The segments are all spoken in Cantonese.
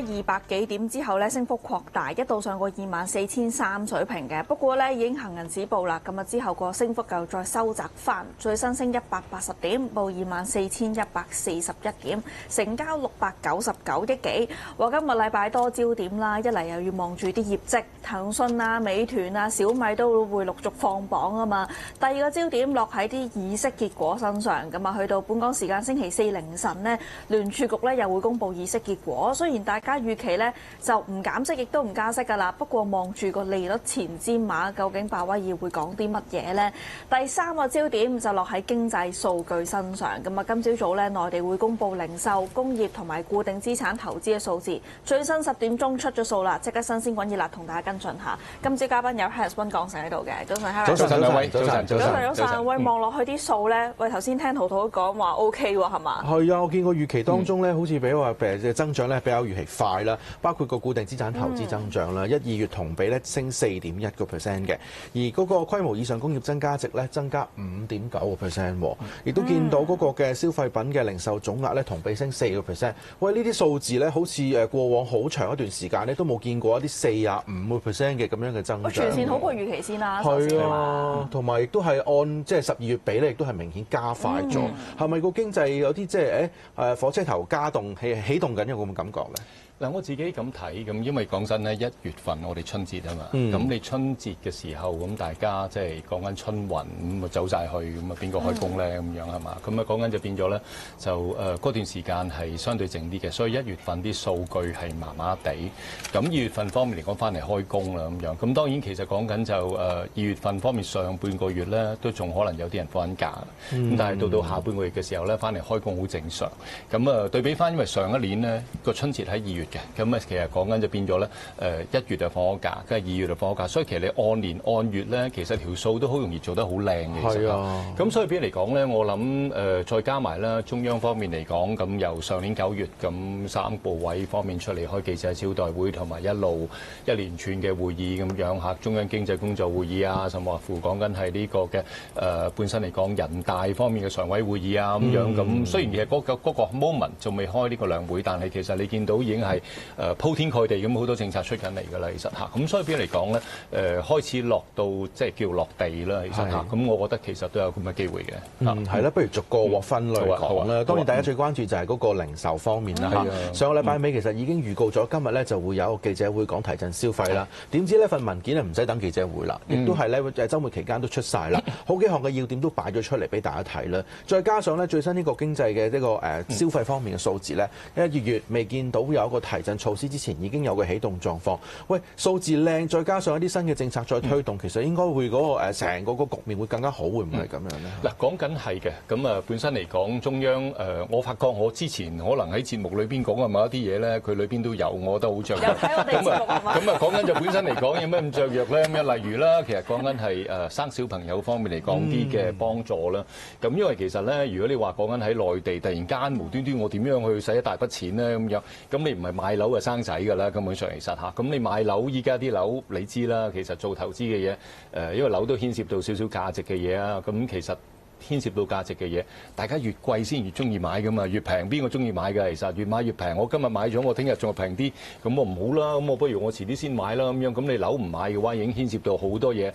200幾點之後咧，升幅擴大，一度上過24,300水平嘅。不過咧，已經行人止步啦。咁啊之後個升幅就再收窄翻，最新升180點，報24,141點，成交699億幾。話今日禮拜多焦點啦，一嚟又要望住啲業績，騰訊啊、美團啊、小米都會陸續放榜啊嘛。第二個焦點落喺啲議息結果身上，咁啊去到本港時間星期四凌晨呢，聯儲局咧又會公布議息結果。雖然大家預期咧就唔減息，亦都唔加息㗎啦。不過望住個利率前瞻碼，究竟鮑威爾會講啲乜嘢呢？第三個焦點就落喺經濟數據身上。咁啊，今朝早咧，內地會公布零售、工業同埋固定資產投資嘅數字。最新10點鐘出咗數啦，即刻新鮮滾熱辣同大家跟進下。今朝嘉賓有 Harris 溫鋼城喺度嘅，早晨 Harris。早晨兩位，早晨。喂，望落去啲數咧，喂頭先聽陶陶講話 OK 喎，係嘛？係啊，我見個預期當中咧，好似比話嘅增長咧比較預期快啦，包括個固定資產投資增長啦，1、2月同比咧升4.1%嘅，而嗰個規模以上工業增加值咧增加5.9%，亦都見到嗰個嘅消費品嘅零售總額咧同比升4%。喂，呢啲數字咧好似過往好長一段時間咧都冇見過一啲45%嘅咁樣嘅增長。全線好過預期先啦，係啊，同埋亦都係按即係12月比咧，亦都係明顯加快咗。係咪個經濟有啲即係火車頭加動起動緊有咁嘅感覺咧？嗱，我自己咁睇咁，因為講真咧，1月份我哋春節啊嘛，咁你春節嘅時候咁大家即係講緊春運咁啊走晒去咁啊邊個開工咧咁樣係嘛？咁啊講緊就變咗咧就嗰段時間係相對靜啲嘅，所以1月份啲數據係麻麻地。咁2月份方面嚟講翻嚟開工啦咁樣，咁當然其實講緊就2月份方面上半個月咧都仲可能有啲人放緊假，咁但係到下半個月嘅時候咧翻嚟開工好正常。咁啊對比翻因為上一年咧個春節喺2月嘅，咁啊其實講緊就變咗咧1月就放咗假，跟住2月就放咗假，所以其實你按年按月咧，其實條數都好容易做得好靚嘅。係啊，咁所以邊嚟講咧，我諗再加埋啦，中央方面嚟講，咁由上年9月咁3部委方面出嚟開記者招待會，同埋一連串嘅會議咁樣嚇，中央經濟工作會議啊，甚至乎講緊係呢個嘅本身嚟講人大方面嘅常委會議啊咁樣。咁雖然其實嗰個 moment 仲未開呢個兩會，但係其實你見到已經係鋪天蓋地咁好多政策出緊嚟㗎啦，其實嚇。咁所以邊嚟講咧，開始落到即係叫落地啦，其實嚇。咁我覺得其實都有咁嘅機會嘅。係啦，不如逐個劃分類講啦。當然大家最關注就係嗰個零售方面啦。上個禮拜尾其實已經預告咗，今日咧就會有一個記者會講提振消費啦。點知呢份文件咧唔使等記者會啦，亦都係咧週末期間都出晒啦，好幾項嘅要點都擺咗出嚟俾大家睇啦。再加上咧最新呢個經濟嘅呢個消費方面嘅數字咧，1月未見到有一個提振措施之前已經有個起動狀況。喂，數字靚，再加上一啲新嘅政策再推動，其實應該會嗰個成個局面會更加好，會唔會係咁樣咧？嗱，講緊係嘅。咁啊，本身嚟講，中央我發覺我之前可能喺節目裏邊講嘅某一啲嘢咧，佢裏邊都有，我覺得好著。有睇我哋節目係嘛？咁啊，講緊就本身嚟講有咩咁著藥咧？咁啊，例如啦，其實講緊係生小朋友方面嚟講啲嘅幫助啦。咁因為其實咧，如果你話講緊喺內地突然間無端端我點樣去使一大筆錢咧咁樣，咁你唔係買樓就生仔㗎啦，根本上其實嚇。咁你買樓依家啲樓你知啦，其實做投資嘅嘢因為樓都牽涉到少少價值嘅嘢啊，咁其實牽涉到價值嘅嘢，大家越貴先越中意買㗎嘛，越平邊個中意買㗎？其實越買越平，我今日買咗，我聽日仲係平啲，咁我唔好啦，咁我不如我遲啲先買啦咁樣。咁你樓唔買嘅話，已經牽涉到好多嘢，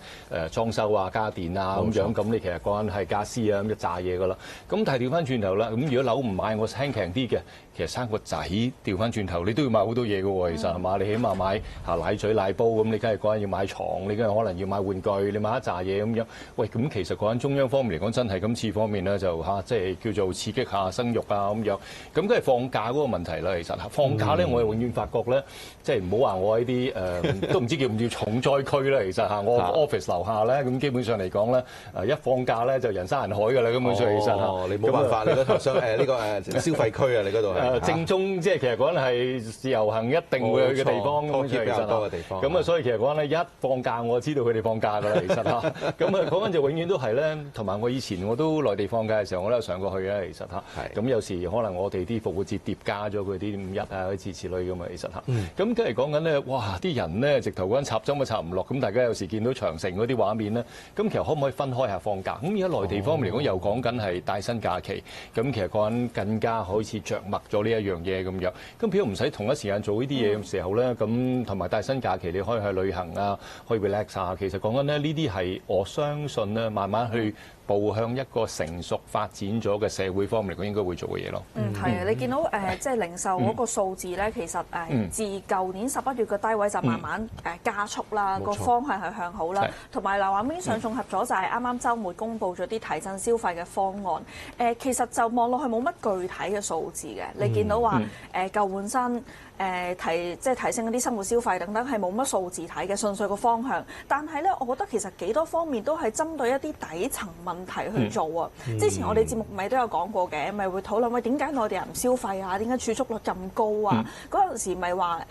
裝修啊、家電啊咁樣。咁你其實講緊係家私啊咁一紮嘢㗎啦。咁但係調翻轉頭啦，咁如果樓唔買，我輕強啲嘅，其實生個仔調翻轉頭，你都要買好多嘢㗎喎。其實係嘛？你起碼買奶嘴、奶煲咁，你梗係講緊要買床，你梗係可能要買玩具，你買一紮嘢咁樣。喂，咁其實講緊中央方面嚟講，真係今次方面咧就即係叫做刺激下生育啊咁樣，咁梗係放假嗰個問題啦。其實放假咧，我係永遠發覺咧，即係唔好話我喺啲都唔知叫唔叫重災區啦。其實我 office 樓下咧，咁基本上嚟講咧，一放假咧就人山人海㗎啦。根本上其實你冇辦法，你嗰頭想呢個消費區啊，你嗰度係正宗，即係其實講緊係自由行一定會去嘅地方，咁比較多嘅地方。咁啊，所以其實講咧，一放假我知道佢哋放假㗎啦。其實咁啊，講緊就永遠都係咧，同埋我以前前我都內地放假嘅時候，我都有上過去啊，其實嚇。咁有時可能我哋啲復活節疊加咗佢啲五一啊，嗰啲之類㗎嘛，其實嚇。咁跟住講緊咧，哇！啲人咧直頭嗰陣插針都插唔落，咁大家有時見到長城嗰啲畫面咧，咁其實可唔可以分開下放假？咁而家內地方面嚟講，又講緊係帶薪假期，咁其實講緊更加開始着墨咗呢一樣嘢咁樣。咁譬如唔使同一時間做呢啲嘢嘅時候咧，咁同埋帶薪假期你可以去旅行啊，可以 relax 下。其實講緊咧呢啲係我相信咧，慢慢去步向一個成熟發展咗嘅社會方面嚟講，應該會做嘅嘢咯。係啊，你見到即係零售嗰個數字咧，其實自舊年11月嘅低位就慢慢加速啦，個方向係向好啦。同埋嗱，話面上綜合咗就係啱啱週末公布咗啲提振消費嘅方案。其實就望落去冇乜具體嘅數字嘅。你見到話舊換新。提升嗰啲生活消費等等係冇乜數字睇嘅，純粹個方向。但係咧，我覺得其實幾多方面都係針對一啲底層問題去做啊。之前我哋節目咪都有講過嘅，咪會討論喂點解內地人唔消費啊？點解儲蓄率咁高啊？嗰陣時咪話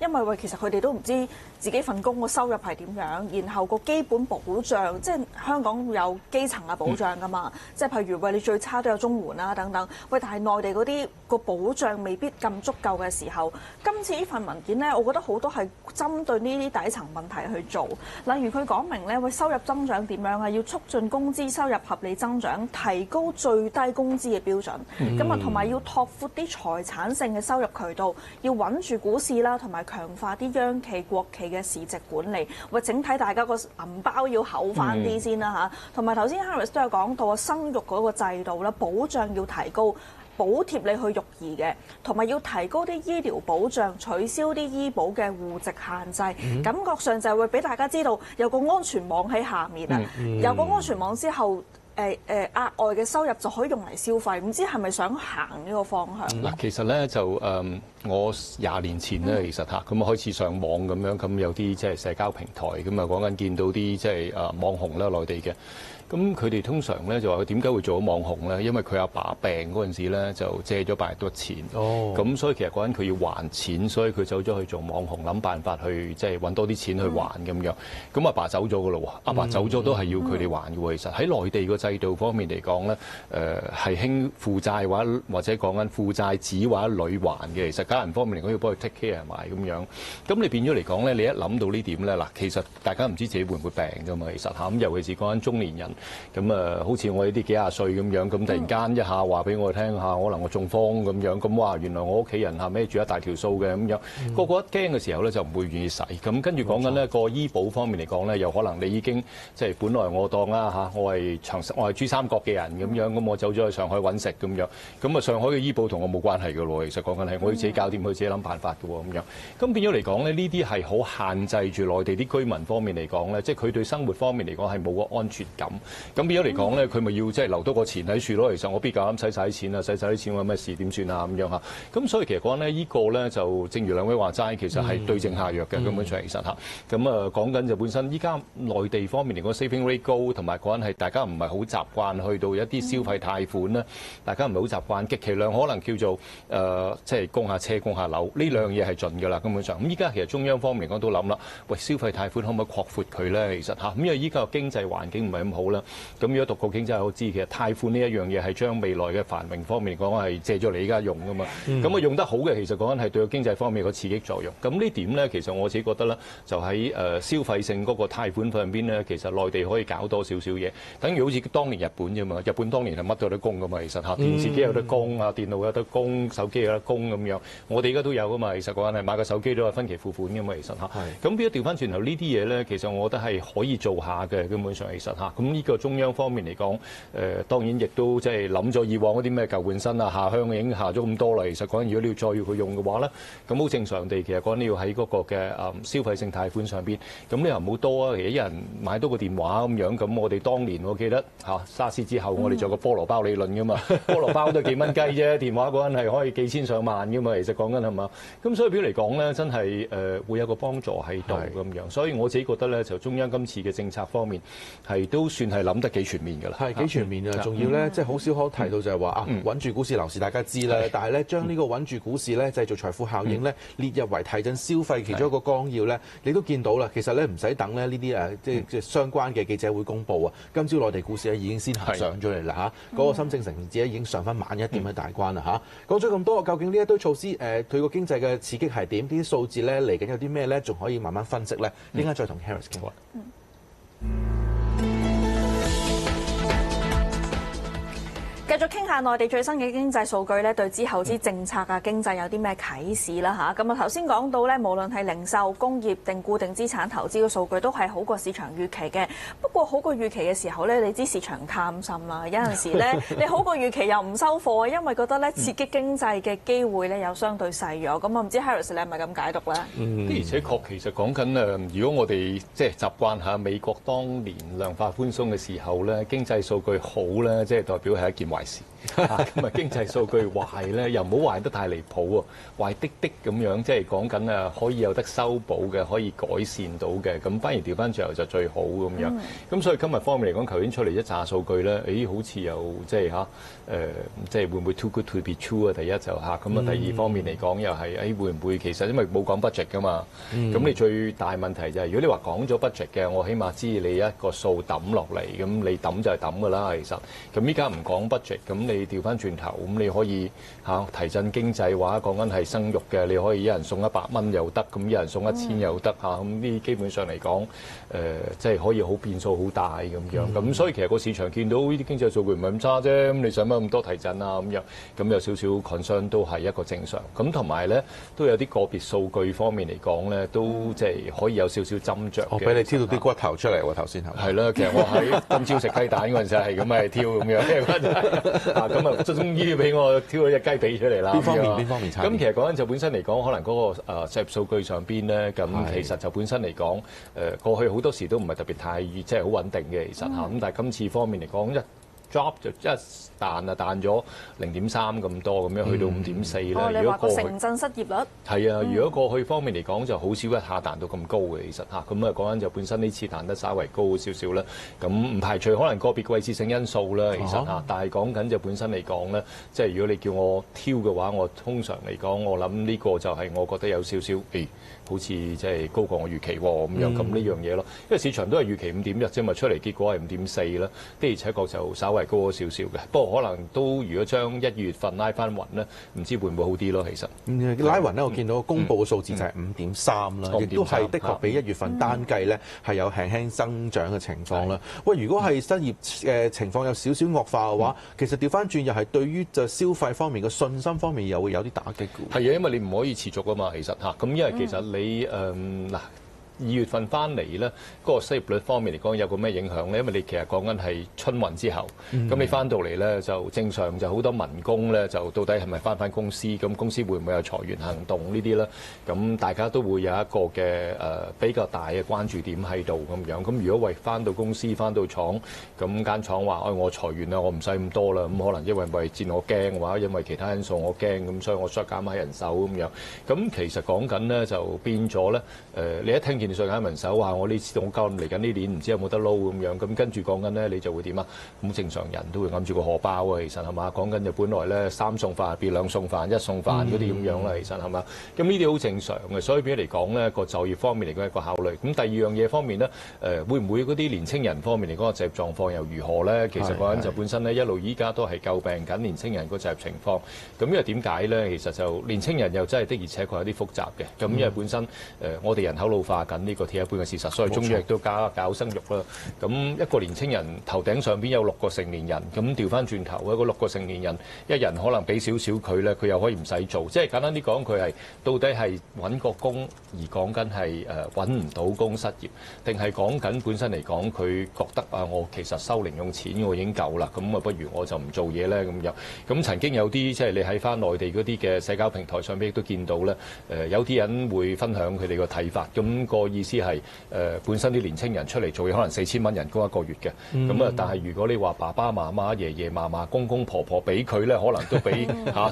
因為其實佢哋都唔知自己份工個收入係點樣，然後個基本保障，即係香港有基層嘅保障㗎嘛。即係譬如喂你最差都有綜援啦等等。喂，但係內地嗰啲個保障未必咁足夠嘅時候。今次呢份文件咧，我覺得好多係針對呢啲底層問題去做。例如佢講明咧，喂收入增長點樣啊？要促進工資收入合理增長，提高最低工資嘅標準。咁啊，同埋要拓闊啲財產性嘅收入渠道，要穩住股市啦，同埋強化啲央企、國企嘅市值管理。喂，整體大家個銀包要厚翻啲先啦嚇。同埋頭先 Harris 都有講到啊，生育嗰個制度啦，保障要提高。補貼你去育兒嘅，同埋要提高啲醫療保障，取消啲醫保嘅戶籍限制，感覺上就係會俾大家知道有個安全網喺下面啊，有個安全網之後。額外嘅收入就可以用嚟消費，唔知係咪想行呢個方向？嗱，其實咧就我20年前咧，其實嚇咁開始上網咁樣，咁有啲即係社交平台咁啊，講緊見到啲即係網紅啦，內地嘅。咁佢哋通常咧就話佢點解會做咗網紅咧？因為佢阿爸病嗰陣時咧就借咗800多錢，咁所以其實嗰陣佢要還錢，所以佢走咗去做網紅，諗辦法去即係揾多啲錢去還咁樣。咁阿爸走咗噶咯喎，阿爸走咗都係要佢哋還嘅喎。其實喺內地個制度方面嚟講咧，係興負債或者講緊負債子或者女還嘅。其實家人方面嚟講要幫佢 take care 埋咁樣。咁你變咗嚟講咧，你一諗到呢點咧，嗱，其實大家唔知自己會唔會病㗎嘛。其實嚇咁，尤其是講緊中年人。咁好似我呢啲幾廿歲咁樣，咁突然間一下話俾我聽下，可能我中風咁樣，咁哇，原來我屋企人孭住一大條數嘅咁樣，個個一驚嘅時候咧就唔會願意使。咁跟住講緊呢個醫保方面嚟講咧，又可能你已經即係本來我當啦嚇，我係珠三角嘅人咁樣，咁我走咗去上海揾食咁樣，咁啊上海嘅醫保同我冇關係㗎咯。其實講緊係我要自己搞掂佢，自己諗辦法㗎喎咁樣。咁變咗嚟講咧，呢啲係好限制住內地啲居民方面嚟講咧，即係佢對生活方面嚟講係冇個安全感。咁變咗嚟講咧，佢咪要即係留多個錢喺處咯？其實我邊夠膽使晒啲錢啊？使晒啲錢我有咩事點算啊？咁樣嚇。咁所以其實講咧，呢個咧就正如兩位話齋，其實係對症下藥嘅根本上其實嚇。咁講緊就本身依家內地方面嚟講 saving rate 高，同埋講緊係大家唔係好習慣去到一啲消費貸款咧，大家唔係好習慣，極其量可能叫做即係供下車供下樓呢兩樣嘢係盡㗎啦根本上。咁依家其實中央方面嚟講都諗啦，喂消費貸款可唔可以擴闊佢咧？其實嚇，咁因為依家個經濟環境唔係咁好啦。咁如果讀過經濟，我知其實貸款呢一樣嘢係將未來嘅繁榮方面嚟講係借咗你而家用㗎嘛。咁用得好嘅，其實講緊係對個經濟方面有個刺激作用。咁呢點咧，其實我自己覺得咧，就喺消費性嗰個貸款上邊咧，其實內地可以搞多少少嘢。等於好似當年日本啫嘛，日本當年係乜都有得供㗎嘛，其實嚇電視機有得供啊，電腦有得供，手機有得供咁樣。我哋而家都有㗎嘛，其實講緊係買個手機都係分期付款㗎嘛，其實嚇。咁變咗調翻轉頭呢啲嘢咧，其實我覺得係可以做下嘅，根本上其實嚇。咁呢個中央方面嚟講，當然亦都即係諗咗以往嗰啲咩舊換新啊、下鄉已經下咗咁多啦。其實講緊如果你要再要佢用嘅話咧，咁好正常地，其實講緊你要喺嗰個嘅消費性貸款上邊，咁你又唔好多啊。其實一人買多個電話咁樣，咁我哋當年我記得沙士之後，我哋仲有個菠蘿包理論㗎嘛，菠蘿包都幾蚊雞啫，電話嗰陣係可以幾千上萬㗎嘛。其實講緊係嘛，咁所以表嚟講咧，真係會有個幫助喺度咁樣。所以我自己覺得咧，就中央今次嘅政策方面係都算係諗得幾全面㗎啦。係幾全面啊！仲要咧，即係好少可提到就係話啊，穩住股市樓市大家知啦，但係咧將呢個穩住股市咧製造財富效應咧列入為提振消費其中一個綱要咧，你都見到啦。其實咧唔使等咧呢啲即係相關嘅記者會公佈啊，今朝內地股市咧已經先行上咗嚟啦嚇，嗰個深證成分指咧已經上翻1.1嘅大關啦嚇。講咗咁多，究竟呢一堆措施佢個經濟嘅刺激係點？呢啲數字咧嚟緊有啲咩咧？仲可以慢慢分析咧。應該再同 Harris 傾。繼續傾下內地最新嘅經濟數據咧，對之後之政策啊、經濟有啲咩啟示啦嚇？咁啊頭先講到咧，無論係零售、工業定固定資產投資嘅數據都係好過市場預期嘅。不過好過預期嘅時候咧，你知市場貪心啦，有陣時咧你好過預期又唔收貨，因為覺得咧刺激經濟嘅機會咧又相對細咗。咁我唔知 Harris 你係咪咁解讀咧？的而且確，其實講緊如果我哋即係習慣下美國當年量化寬鬆嘅時候咧，經濟數據好咧，即係代表係一件壞事。咁啊經濟數據壞咧，又唔好壞得太離譜喎，壞的咁樣，即係講緊可以有得修補嘅，可以改善到嘅，咁反而調翻轉頭就最好咁樣。咁所以今日方面嚟講，頭先出嚟一紮數據咧，好似又即係即係會唔會 too good to be true 啊？第一就咁啊，第二方面嚟講又係會唔會其實因為冇講 budget 噶嘛，咁你最大問題就係如果你話講咗 budget 嘅，我起碼知你一個數抌落嚟，咁你抌就係抌噶啦，其實。咁依家唔講 budget，咁你調翻轉頭，咁你可以提振經濟話講緊係生育嘅，你可以一人送100蚊又得，咁一人送1000又得咁呢基本上嚟講，即係可以好變數好大咁樣。咁所以其實個市場見到呢啲經濟數據唔係咁差啫，咁你使乜咁多提振啊咁樣？咁有少少 concern 都係一個正常。咁同埋咧都有啲個別數據方面嚟講咧，都即係可以有少少斟酌嘅。我俾你挑到啲骨頭出嚟喎，頭先係咪？係啦，其實我喺今朝食雞蛋嗰陣時係咁係挑咁樣，咁啊終於俾我挑咗隻雞髀出嚟啦。邊方面差？咁其實講緊就本身嚟講，可能嗰個就業數據上邊咧，咁其實就本身嚟講，過去好多時都唔係特別太即係好穩定嘅，其實咁但係今次方面嚟講，一 drop 就一彈咗0.3咁多，咁樣去到5.4咧。你話個城鎮失業率係啊，如果過去方面嚟講就好少一下彈到咁高嘅，其實咁啊講緊就本身呢次彈得稍微高少少啦。咁唔排除可能個別季節性因素啦，其實但係講緊就本身嚟講咧，即係如果你叫我挑嘅話，我通常嚟講，我諗呢個就係我覺得有少少好似即係高過我預期喎咁樣，咁呢樣嘢咯。因為市場都係預期5.1啫嘛，出嚟結果係5.4啦，的而且確就稍微高咗少少嘅。不過可能都如果將1月份拉翻勻咧，唔知會唔會好啲咯？其實拉勻咧，我見到公佈嘅數字就係5.3啦，亦都係的確比1月份單計咧係有輕輕增長嘅情況啦。喂，如果係失業嘅情況有少少惡化嘅話，其實調翻轉又係對於就消費方面嘅信心方面又會有啲打擊嘅。係啊，因為你唔可以持續啊嘛，其實咁因為其實你嗱。2月份翻嚟咧，嗰個失業率方面嚟講有個咩影響咧？因為你其實講緊係春運之後，咁你翻到嚟咧就正常就好多民工咧就到底係咪翻公司？咁公司會唔會有裁員行動呢啲咧？咁大家都會有一個嘅比較大嘅關注點喺度咁樣。咁如果翻到公司翻到廠，咁間廠話我裁員啦，我唔使咁多啦。咁可能因為戰我驚，或者因為其他因素我驚，咁所以我削減下人手咁樣。咁其實講緊咧就變咗咧你一聽見削減人手話我呢次我交嚟緊呢年唔知有冇得撈咁樣，咁跟住講緊咧你就會點啊？咁正常人都會揞住個荷包啊，其實係嘛？講緊就本來咧3餸飯變2餸飯、1餸飯嗰啲咁樣啦，其實係嘛？咁呢啲好正常嘅，所以變咗嚟講咧個就業方面嚟講係一個考慮。咁第二樣嘢方面咧會唔會嗰啲年青人方面嚟講個就業狀況又如何咧？其實講緊就本身咧一路依家都係詬病緊年青人個就業情況。咁因為點解咧？其實就年青人又真係的而且確有啲複雜嘅。咁因為本身我哋人口老化緊呢個鐵一般嘅事實，所以終於亦都搞生育啦。咁一個年青人頭頂上邊有6個成年人，咁調翻轉頭嗰6個成年人，一人可能俾少少佢咧，佢又可以唔使做。即係簡單啲講，佢係到底係揾個工而講緊係揾唔到工失業，定係講緊本身嚟講佢覺得我其實收零用錢我已經夠啦，咁不如我就唔做嘢咧咁樣。咁曾經有啲即係你喺翻內地嗰啲嘅社交平台上邊亦都見到咧，有啲人會分享佢哋個睇法，咁個個意思係本身啲年青人出嚟做嘢可能4000蚊人工一個月嘅，咁但係如果你話爸爸媽媽、爺爺嫲嫲、公公婆婆俾佢咧，可能都俾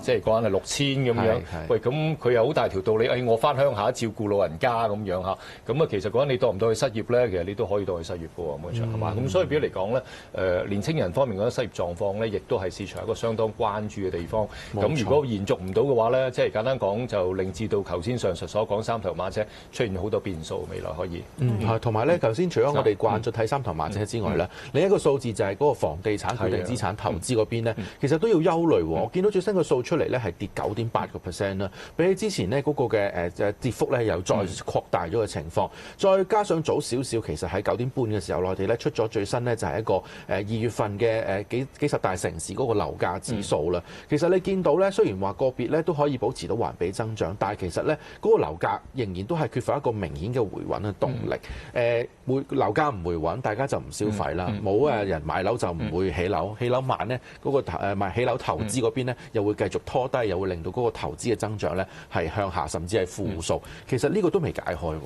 即係講緊係6000咁樣。喂，咁佢有好大條道理，我翻鄉下照顧老人家咁樣嚇，咁其實講緊你當唔當佢失業咧？其實你都可以當佢失業嘅喎，咁樣係嘛？咁所以比較嚟講咧，年青人方面嗰個失業狀況咧，亦都係市場一個相當關注嘅地方。咁如果延續唔到嘅話咧，即係簡單講就令至到頭先上述所講三頭馬車出現好多變數，未來可以。同埋咧，頭先除咗我哋慣咗睇三頭馬車之外咧，另一個數字就係嗰個房地產決定資產投資嗰邊咧，其實都要憂慮喎。我見到最新個數出嚟咧係跌9.8%啦，比起之前呢嗰個嘅跌幅咧又再擴大咗嘅情況。再加上早少少，其實喺9點半嘅時候，內地咧出咗最新呢，就係一個2月份嘅幾十大城市嗰個樓價指數啦。其實你見到咧，雖然話個別咧都可以保持到環比增長，但係其實咧嗰個樓價仍然都係缺乏一個明顯嘅回穩嘅動力。樓價唔回穩，大家就唔消費啦，冇人買樓就唔會起樓，起樓慢呢，嗰個起樓投資嗰邊呢又會繼續拖低，又會令到嗰個投資嘅增長咧係向下，甚至係負數。其實呢個都未解開喎，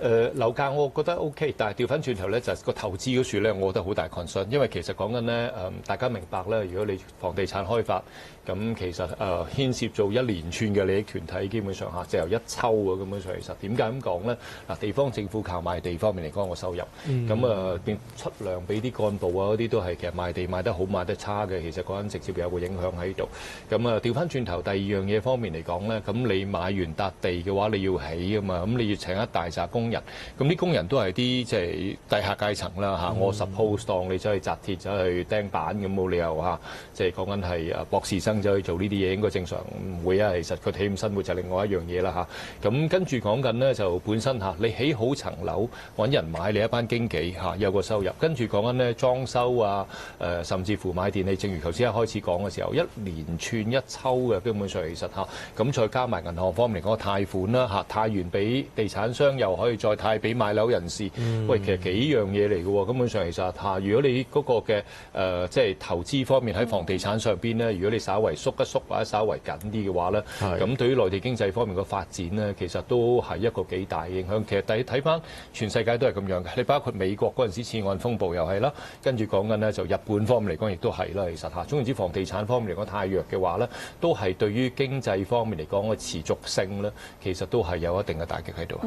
係咪？樓價我覺得 OK， 但係調翻轉頭咧就係個投資嗰處咧，我覺得好大 concern， 因為其實講緊咧大家明白咧，如果你房地產開發，咁其實牽涉做一連串嘅利益團體，基本上就由一抽啊，根本上其實點解咁講咧？嗱，地方政府靠賣地方面嚟講個收入，咁變出糧俾啲幹部啊嗰啲都係其實賣地賣得好賣得差嘅，其實嗰陣直接有個影響喺度。咁調翻轉頭第二樣嘢方面嚟講咧，咁你買完笪地嘅話，你要起啊嘛，咁你要請一大紮工人，咁啲工人都係啲即係低下階層啦嚇。我 suppose 當你走去紮鐵、走去釘板咁冇理由嚇，即係講緊係博士生走去做呢啲嘢，應該正常唔會啊。其實個體驗生活就係另外一樣嘢啦嚇。咁跟住講緊咧就本身嚇，你起好層樓揾人買，你一班經紀嚇有個收入，跟住講緊咧裝修啊甚至乎買電器，正如頭先一開始講嘅時候，一連串一抽嘅基本上其實嚇，咁再加埋銀行方面嚟講貸款啦嚇，貸完俾地產商又可以再貸俾買樓人士。喂，其實幾樣嘢嚟嘅喎，根本上其實嚇，如果你嗰個嘅即係投資方面喺房地產上邊咧，如果你稍為縮一縮或者稍為緊啲嘅話咧，咁對於內地經濟方面嘅發展咧，其實都係一個幾大影響。其實睇翻全世界都係咁樣嘅，你包括美國嗰陣時次按風暴又係啦，跟住講緊咧就日本方面嚟講亦都係啦。其實嚇，總言之房地產方面嚟講太弱嘅話咧，都係對於經濟方面嚟講嘅持續性咧，其實都係有一定嘅打擊喺度。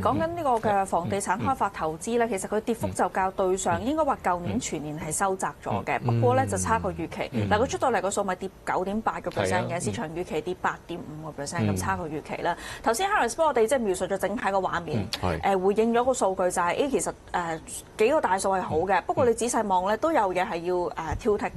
講緊呢個嘅房地產開發投資咧，其實佢跌幅就較對上應該話舊年全年係收窄咗嘅，不過咧就差過預期。嗱，佢出到嚟個數咪跌9.8%嘅，市場預期跌8.5%，咁差過預期啦。頭先 Harris 幫我哋即係描述咗整體個畫面，回應咗個數據就係其實幾個大數係好嘅，不過你仔細望咧都有嘢係要挑剔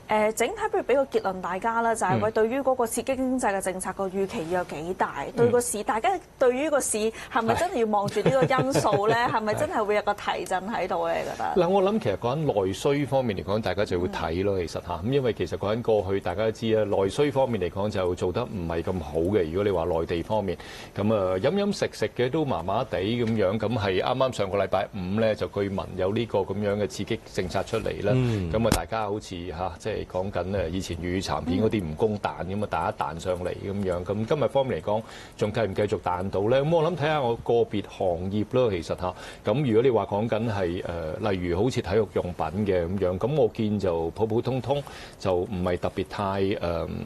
嘅。整體不如俾個結論大家啦，就係佢對於嗰個刺激經濟嘅政策個預期要有幾大，對個市大家對於個市係咪真係要望住呢個因素咧？係咪真係會有個提振喺度咧？你覺得？嗱，我諗其實講緊內需方面嚟講，大家就會睇咯。其實嚇，咁因為其實講緊過去大家都知啊，內需方面嚟講就做得唔係咁好嘅。如果你話內地方面，咁飲飲食食嘅都麻麻地咁樣，咁係啱啱上個禮拜五咧就據聞有呢個咁樣嘅刺激政策出嚟啦。咁大家好似嚇即係講緊以前粵語殘片嗰啲蜈蚣彈咁啊，彈一彈上嚟咁樣。咁今日方面嚟講，仲繼唔繼續彈到咧？咁我諗睇下我個別行業咯，其實嚇。咁如果你話講緊係例如好似體育用品嘅咁樣，咁我見就普普通通，就唔係特別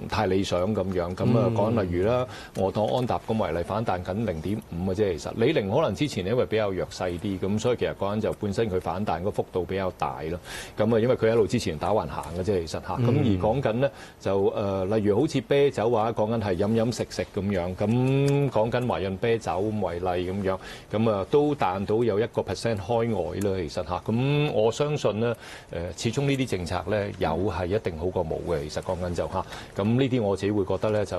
太理想咁樣。咁講例如啦，我當安踏咁為例，反彈緊0.5嘅啫。其實李寧可能之前因為比較弱勢啲，咁所以其實嗰陣就本身佢反彈個幅度比較大咯。咁因為佢一路之前打橫行嘅啫，其實嚇。咁而講緊呢，就例如好似啤酒話講緊係飲飲食食咁樣，咁講緊華潤啤酒咁為例咁樣，咁都彈到有1% 開外啦。其實嚇，咁我相信呢，始終呢啲政策咧有係一定好過冇嘅。其實講緊就嚇，咁呢啲我自己會覺得咧就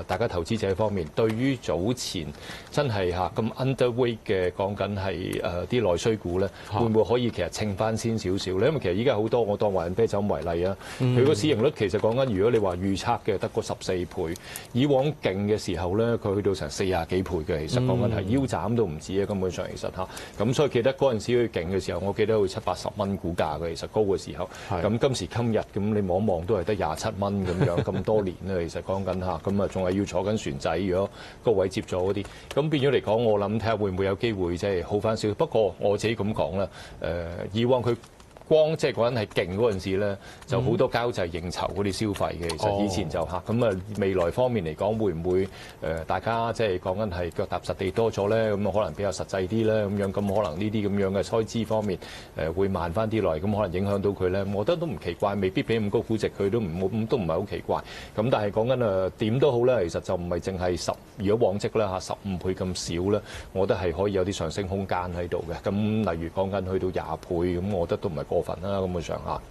大家投資者方面對於早前真係嚇咁 underweight 嘅講緊係啲內需股咧，會唔會可以其實稱翻先少少咧？因為其實依家好多我當華潤啤酒為例啊，佢個市盈率其實講緊如果你話預測嘅得個14倍，以往勁嘅時候咧佢去到成40幾倍嘅，其實講緊係腰斬都唔止啊，根本上其實嚇。咁所以記得嗰陣時佢勁嘅時候，我記得會70-80蚊股價嘅，其實高嘅時候。咁今時今日咁你望一望都係得27蚊咁樣，咁多年啦，其實講緊嚇，咁仲係要坐緊船仔，如果高位接咗嗰啲，咁變咗嚟講，我諗睇睇下會唔會有機會即係好翻少少。不過我自己咁講啦，以往佢光即係嗰陣係勁嗰陣時咧，就好多交際應酬嗰啲消費嘅。其實以前就嚇咁啊，未來方面嚟講，會唔會大家即係講緊係腳踏實地多咗咧？咁可能比較實際啲咧，咁樣咁可能呢啲咁樣嘅開支方面會慢翻啲落嚟，咁可能影響到佢咧。我覺得都唔奇怪，未必俾咁高估值，佢都唔係好奇怪。咁但係講緊點都好咧，其實就唔係淨係如果往績啦嚇15倍咁少咧，我覺得係可以有啲上升空間喺度嘅。咁例如講緊去到20倍，咁我覺得都唔係過分啦，咁嘅上下。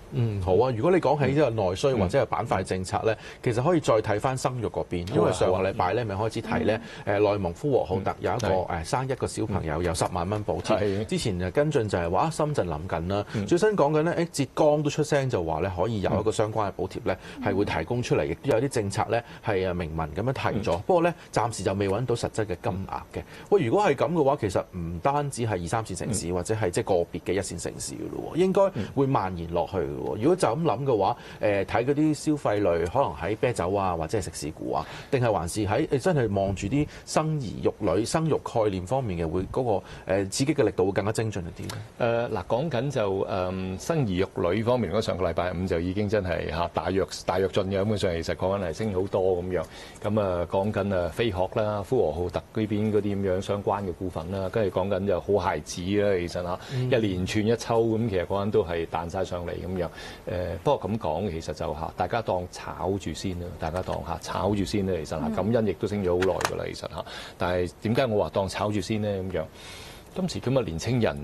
好啊！如果你講起呢個內需或者係板塊政策咧，其實可以再睇翻生育嗰邊，因為上個禮拜咧咪開始睇咧，內蒙呼和浩特有一個生一個小朋友有10萬蚊補貼。之前跟進就係話深圳諗緊啦，最新講緊咧，浙江都出聲就話咧可以有一個相關嘅補貼咧係會提供出嚟，亦都有啲政策咧係明文咁樣提咗。不過咧暫時就未揾到實質嘅金額嘅。喂，如果係咁嘅話，其實唔單止係2、3線城市或者係即係個別嘅1線城市嘅咯喎，應該會蔓延落去嘅喎。如果就咁諗嘅話，睇嗰啲消費類，可能喺啤酒啊或者係食肆股啊，定係還是喺真係望住啲生兒育女、生育概念方面嘅，會嗰個刺激嘅力度會更加精進一啲咧？嗱，講緊就生兒育女方面，上個禮拜5就已經真係大躍進嘅，咁嘅上其實講緊係升好多咁樣。咁講緊飛鶴啦、呼和浩特呢邊嗰啲咁樣相關嘅股份啦，跟住講緊就好孩子啦，其實一連串一抽咁，其實嗰陣都係彈晒上嚟咁樣。不過咁講，其實就大家當炒住先啦，大家當炒住先啦。其實感恩亦都升咗好耐㗎啦，其實但係點解我話當炒住先呢？咁樣？今時今日年青人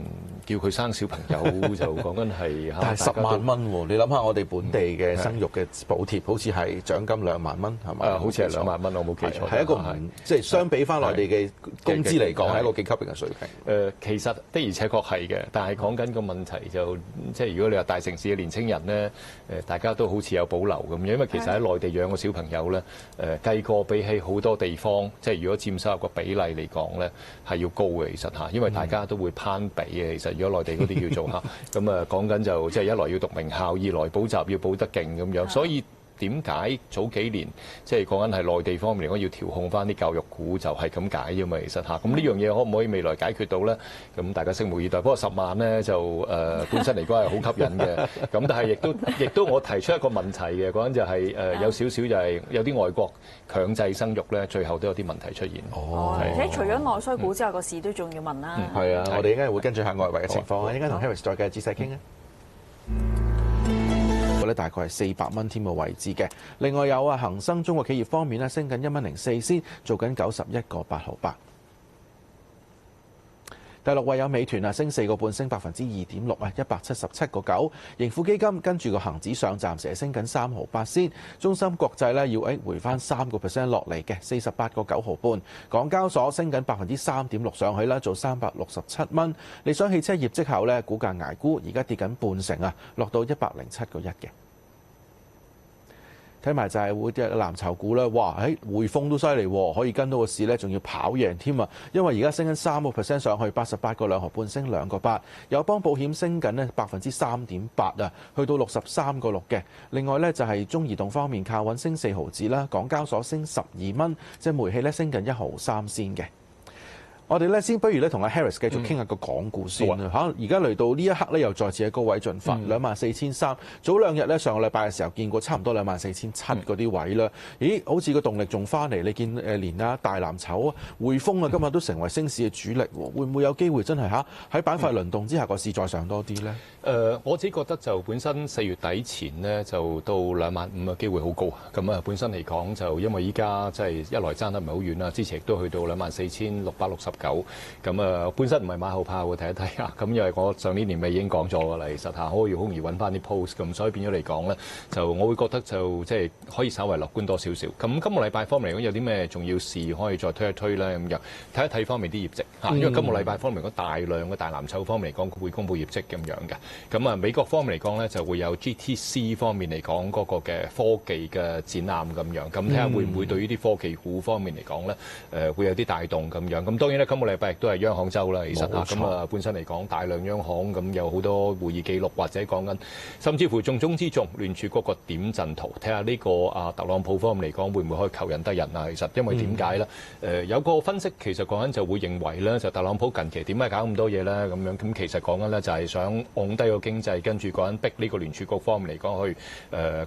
叫佢生小朋友就講緊係但係10萬蚊喎，你諗下我哋本地嘅生育嘅補貼，好似係獎金2萬蚊係咪？好似係2萬蚊，我冇記錯。係一個即係相比翻內地嘅工資嚟講，係一個幾吸引嘅水平。其實的而且確係嘅，但係講緊個問題就即係如果你話大城市嘅年青人咧，大家都好似有保留咁樣，因為其實喺內地養個小朋友咧，計過比起好多地方，即係如果佔收入個比例嚟講咧，係要高嘅。其實因為大家都會攀比嘅，其實如果內地嗰啲叫做咁講緊就即係一來要讀名校，二來補習要補得勁咁樣，所以點解早幾年即係講緊係內地方面嚟講要調控翻啲教育股就係咁解啫嘛，其實咁呢樣嘢可唔可以未來解決到咧？咁大家拭目以待。不過10萬咧就本身嚟講係好吸引嘅，咁但係亦都我提出一個問題嘅，嗰陣就係有少少就係有啲外國強制生育咧，最後都有啲問題出現。而且除咗內需股之外，個市都仲要問啦。係啊，我哋應該會跟住下外圍嘅情況啊，應該同 Harris 再繼續仔細傾啊。大概係400蚊添嘅位置嘅。另外有恒生中國企業方面咧，升緊1.04仙，做緊91個8毫8。第6位有美團升4個半，升2.6%， 177個9。盈富基金跟住個恒指上，暫時係升緊3毫8仙。中芯國際咧要回翻3% 落嚟嘅，48個9毫半。港交所升緊3.6%上去啦，做367蚊。理想汽車業績後咧，股價捱沽，而家跌緊半成啊，落到107個1嘅。睇埋就係會啲藍籌股啦，哇！匯豐都犀利喎，可以跟到個市咧，仲要跑贏添啊！因為而家升緊3% 上去，88個2毫半，升2個8。友邦保險升緊咧3.8%啊，去到63個6嘅。另外咧就係中移動方面靠穩升4毫子啦，港交所升12蚊，即係煤氣咧升緊1毫3仙嘅。我哋咧先不如咧同阿 Harris 繼續傾下個港股先啦嚇。而家嚟到呢一刻咧，又再次喺高位進發，24,300。早2日咧，上個禮拜嘅時候見過差唔多24,700嗰啲位啦。咦，好似個動力仲翻嚟。你見連大藍籌啊、匯豐啊，今日都成為升市嘅主力喎。會唔會有機會真係喺板塊輪動之下個市再上多啲咧？我自己覺得就本身4月底前呢，就到25,000嘅機會好高。咁本身嚟講就因為依家即係一來爭得唔係好遠啦，之前亦都去到24,669。咁本身唔係馬後炮嘅，睇一睇啊！咁因為我上年年尾已經講咗㗎啦，其實可以好容易揾翻啲 post 咁，所以變咗嚟講咧，就我會覺得就即係可以稍微樂觀多少少。咁今個禮拜方面嚟講，有啲咩重要事可以再推一推咧？咁樣睇一睇方面啲業績嚇，因為今個禮拜方面講大量嘅大藍籌方面嚟講會公布業績咁樣嘅。咁美國方面嚟講咧，就會有 GTC 方面嚟講嗰個嘅科技嘅展覽咁樣。咁睇下會唔會對於啲科技股方面嚟講咧，會有啲帶動咁樣。咁當然咧。今個禮拜亦都係央行週啦，其實咁啊本身嚟講大量央行咁有好多會議記錄或者講緊，甚至乎重中之重聯儲嗰個點陣圖，睇下呢個特朗普方面嚟講會唔會可以求人得人啊？其實因為點解咧？有個分析其實講緊就會認為咧，就特朗普近期點解搞咁多嘢咧？咁樣咁其實講緊咧就係想按低個經濟，跟住講緊逼呢個聯儲局方面嚟講去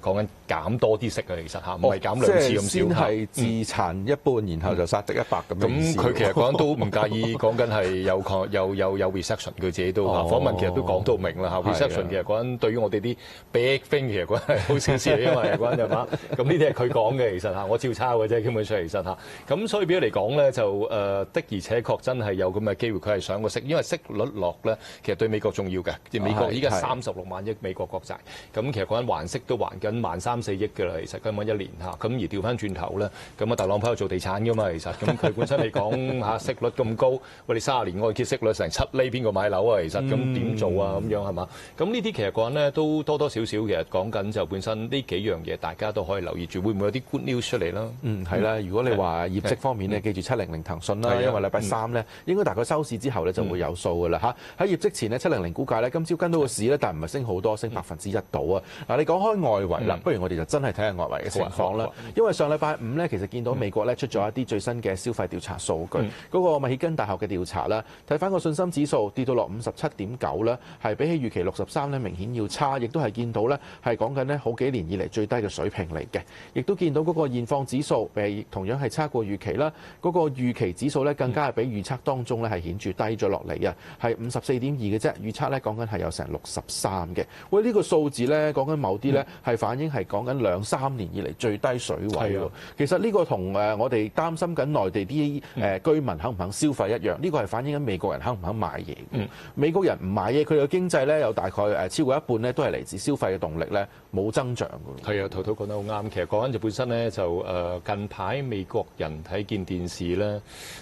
講緊減多啲息啊！其實嚇唔係減兩次咁少。先係自殘一半，然後就殺敵100咁樣。咁佢其實講都唔介意講緊係有 recession， 佢自己都訪問其實都講到明啦嚇。recession 其實講緊對於我哋啲 big thing 其實講係好小事，因為講緊就嘛。咁呢啲係佢講嘅，其實嚇我照抄嘅啫，基本上其實嚇。咁所以比較嚟講咧，就的而且確真係有咁嘅機會，佢係想個息，因為息率落咧，其實對美國重要嘅。美國依家36萬億美國國債，咁其實講緊還息都還緊13,400億㗎啦，其實根本一年嚇。咁而調翻轉頭咧，咁啊特朗普有做地產㗎嘛，其實咁佢本身嚟講嚇息率咁高，喂你30年按揭息率成7厘，邊個買樓啊？其實咁點做啊？咁樣係嘛？咁呢啲其實講緊咧都多多少少其實講緊就本身呢幾樣嘢，大家都可以留意住，會唔會有啲 good news 出嚟啦？係啦。如果你話業績方面咧，記住700騰訊啦，因為禮拜3咧應該大概收市之後咧就會有數㗎啦嚇。喺業績前咧700股價咧今朝跟到個市咧，但係唔係升好多，升1%到啊！嗱，你講開外圍啦，不如我哋就真係睇下外圍嘅情況啦。因為上禮拜5咧，其實見到美國咧出咗一啲最新嘅消費調查數據，嗰個密歇根大學嘅調查啦，睇翻個信心指數跌到落57.9啦，係比起預期63咧明顯要差，亦都係見到咧係講緊咧好幾年以嚟最低嘅水平嚟嘅，亦都見到嗰個現況指數同樣係差過預期啦，嗰個預期指數咧更加係比預測當中咧係顯著低咗落嚟啊，係54.2嘅啫，預測咧講緊係有成63嘅。喂，呢個數字咧講緊某啲咧係反映係講緊2-3年以嚟最低水位喎。其實呢個同我哋擔心緊內地啲居民肯唔肯消費一樣，呢個係反映緊美國人肯唔肯買嘢。美國人唔買嘢，佢嘅經濟咧有大概超過一半咧都係嚟自消費嘅動力咧冇增長㗎。係啊，陶陶講得好啱。其實講緊就本身咧就近排美國人睇見電視咧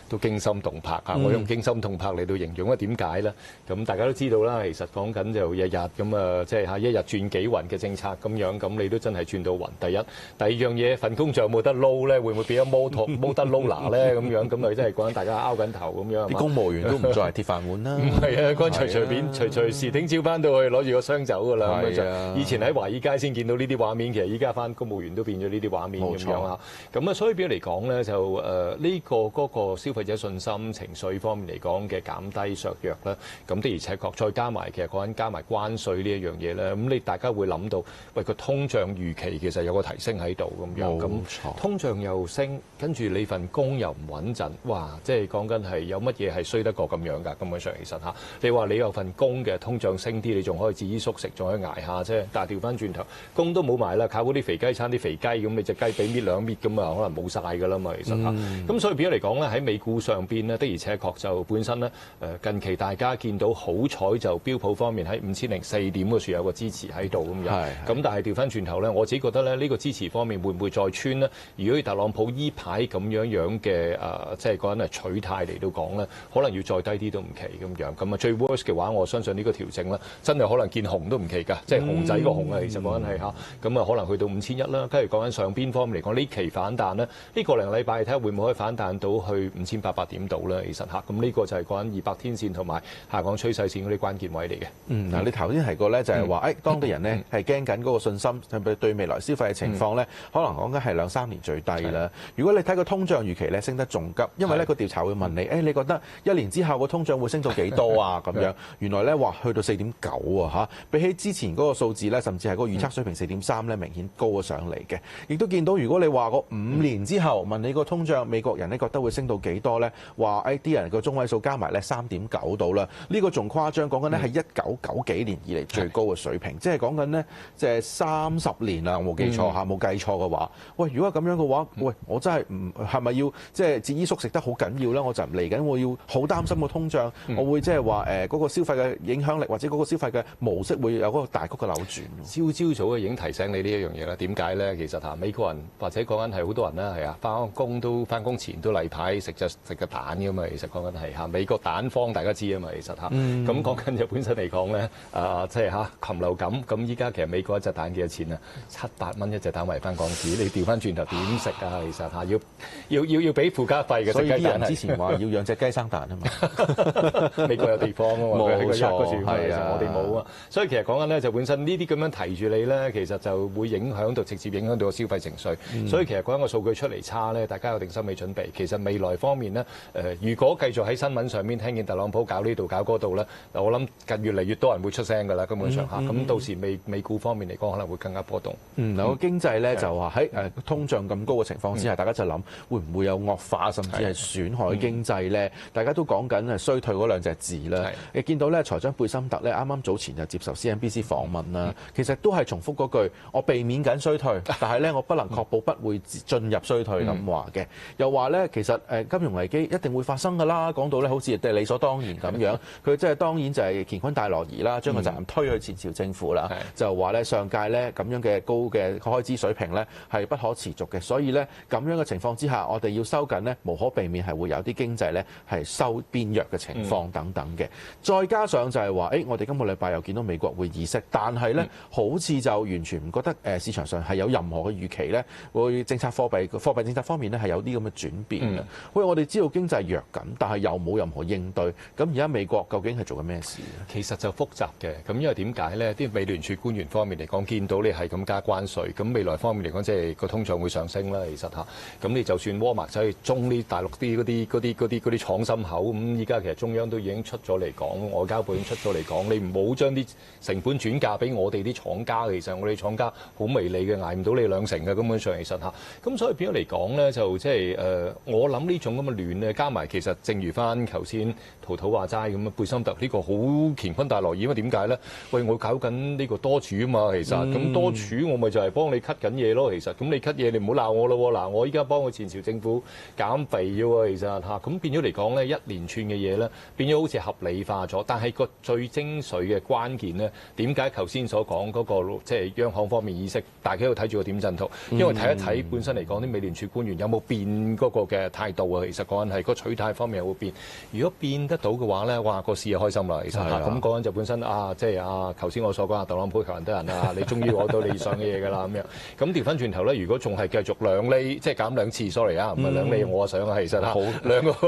都驚心動魄啊！我用驚心動魄嚟到形容，因為點解咧？咁大家都知道啦，其實講緊就日日咁啊，即係嚇一日轉幾雲嘅政策咁樣，咁你都真係轉到雲。第一，第二樣嘢份工仲有冇得撈咧？會唔會變咗冇得撈拿咧？咁樣咁咪真係講緊大家拗緊頭咁樣。啲公務員都唔再係鐵飯碗啦。唔係啊，嗰隨便隨時聽朝翻到去攞住個箱走㗎啦。以前喺華爾街先見到呢啲畫面，其實依家翻公務員都變咗呢啲畫面咁樣啊。咁啊，所以比較嚟講咧，就呢個嗰個消費者信心情緒方面嚟講嘅減低削弱啦。咁的而且確再加埋其實講緊加埋關稅呢一樣嘢咧，咁你大家會諗到，喂個通脹預期其實有個提升喺度咁樣，咁通脹又升，跟住你份工又唔穩陣，哇！即係講緊係有乜嘢係衰得過咁樣㗎？根本上其實嚇，你話你有份工嘅通脹升啲，你仲可以節衣縮食，仲可以捱下啫。但係調翻轉頭，工都冇埋啦，靠嗰啲肥雞撐啲肥雞，咁你隻雞髀搣兩搣咁啊，可能冇晒㗎啦嘛，其實嚇。咁所以變咗嚟講咧，喺美股上邊呢，的而且確就本身咧近期大家見到好彩就標普方面喺5004點嗰處有個支持喺度咁樣。咁但係調翻轉頭咧，我自己覺得咧呢個支持方面會唔會再穿呢？如果特朗普依排咁樣嘅即係講緊係取態嚟到講咧，可能要再低啲都唔奇咁樣。咁啊最 worst 嘅話，我相信呢個調整咧，真係可能見紅都唔奇㗎，即係熊仔個熊啊！其實講緊係嚇，咁啊可能去到5100啦。跟住講緊上邊方面嚟講，呢期反彈呢，呢個零禮拜睇下會唔會可以反彈到去5800點度咧？其實嚇，咁呢個就係講緊200天線同埋下降趨勢線嗰啲關鍵位嚟嘅。嗱，你頭先提過咧，就係話當地人呢係驚緊嗰個信心，對未來消費嘅情況咧，可能講緊係2-3年最低啦。如果你睇個通脹預期咧升得仲急，因為咧個調查會問你，你覺得1年之後個通脹會升到幾多啊？咁樣原來咧話去到4.9啊嚇，比起之前嗰個數字咧，甚至係嗰個預測水平4.3咧，明顯高咗上嚟嘅。亦都見到如果你話個5年之後問你個通脹，美國人咧覺得會升到幾多咧？話啲人個中位數加埋咧3.9度啦，呢個仲誇張，講緊咧係1990幾年以嚟最高嘅水平，即係講緊呢，即係30年啦，我冇記錯嚇，冇計錯嘅話，喂，如果咁樣嘅話，喂，我真係係咪要即係節衣縮食得好緊要咧？我就嚟緊我要好擔心個通脹，我會即係話嗰個消費嘅影響力或者嗰個消費嘅模式會有嗰個大幅嘅扭轉。朝早已經提醒你呢一樣嘢啦。點解咧？其實美國人或者講緊係好多人啦，係啊，翻工前都例牌食個蛋㗎嘛。其實講緊係美國蛋荒大家知啊嘛。其實咁講緊就本身嚟講咧，即係禽流感咁依家其實美國一隻蛋幾多錢啊？700蚊一隻蛋圍翻港紙，你調翻轉頭點食啊？其實要俾附加費嘅。所以啲人之前話話要養隻雞生蛋啊嘛。美國有地方啊嘛，佢喺個一個住，係啊，我哋冇啊。所以其實講緊咧，就本身呢啲咁樣提住你咧，其實就會影響到直接影響到個消費情緒。所以其實講緊個數據出嚟差咧，大家有定心理準備。其實未來方面咧，如果繼續喺新聞上面聽見特朗普搞呢度搞嗰度咧，我諗越嚟越多人會出聲㗎啦，根本上嚇。咁到時美股方面嚟講，可能會更加波動。嗱，個經濟咧就話喺通脹咁高嘅情況之下，大家就諗會唔會有惡化，甚至係損害經濟咧？大家都講緊衰退嗰兩隻字啦。你見到咧財長貝森特咧啱啱早前就接受 CNBC 訪問啦，其實都係重複嗰句：我避免緊衰退，但係咧我不能確保不會進入衰退咁話嘅。又話咧其實金融危機一定會發生㗎啦，講到咧好似理所當然咁樣。佢即係當然就係乾坤大挪移啦，將個責任推去前朝政府啦，就話咧上屆咧咁樣嘅高嘅開支水平咧係不可持續嘅，所以咧咁樣嘅情況之下，我哋要收緊咧，無可避免係會有啲經濟咧係收邊弱嘅情況等等嘅。再加上就係話，我哋今個禮拜又見到美國會議息，但係咧好似就完全唔覺得市場上係有任何嘅預期咧，會政策貨幣政策方面咧係有啲咁嘅轉變嘅。喂，我哋知道經濟弱緊，但係又冇任何應對，咁而家美國究竟係做緊咩事？其實就複雜嘅，咁因為點解咧？啲美聯儲官員方面嚟講，見到你係咁加關稅，咁未來方面嚟講，即係個通脹會上升啦。其實嚇，咁你就算沃默走去中呢大陸啲嗰啲廠心口，咁依家其實中央都已經出咗嚟講，外交部已經出咗嚟講，你唔好將啲成本轉嫁俾我哋啲廠家。其實我哋廠家好微利嘅，捱唔到你2成嘅，根本上其實嚇。咁所以變咗嚟講咧，就即係我諗呢種咁嘅亂咧，加埋其實正如翻頭先陶陶話齋咁啊，貝森特呢個好乾坤大挪移，因為點解咧？喂，我搞緊呢個多儲啊嘛，其實咁多儲我咪就係幫你 cut 緊嘢咯，其實咁你 cut 嘢你唔好鬧我咯喎，嗱我依家幫佢前朝政府減肥嘅喎，其實嚇咁變咗嚟講咧，一連串嘅嘢咧變咗好似合理化咗，但係個最精髓嘅關鍵咧，點解頭先所講嗰個即係央行方面意識，大家要睇住個點陣圖，因為睇一睇本身嚟講啲美聯儲官員有冇變嗰個嘅態度啊，其實講緊係個取態方面有冇變，如果變得到嘅話咧，哇個市就開心啦，其實嚇咁講緊就本身即係頭先我所講啊，特朗普求人得人啊，你終於攞到你想嘅嘢㗎啦咁樣，咁調翻轉頭咧，如果仲係繼續2厘，即係減2次 ，sorry 啊，唔係2厘，我想啊，其實好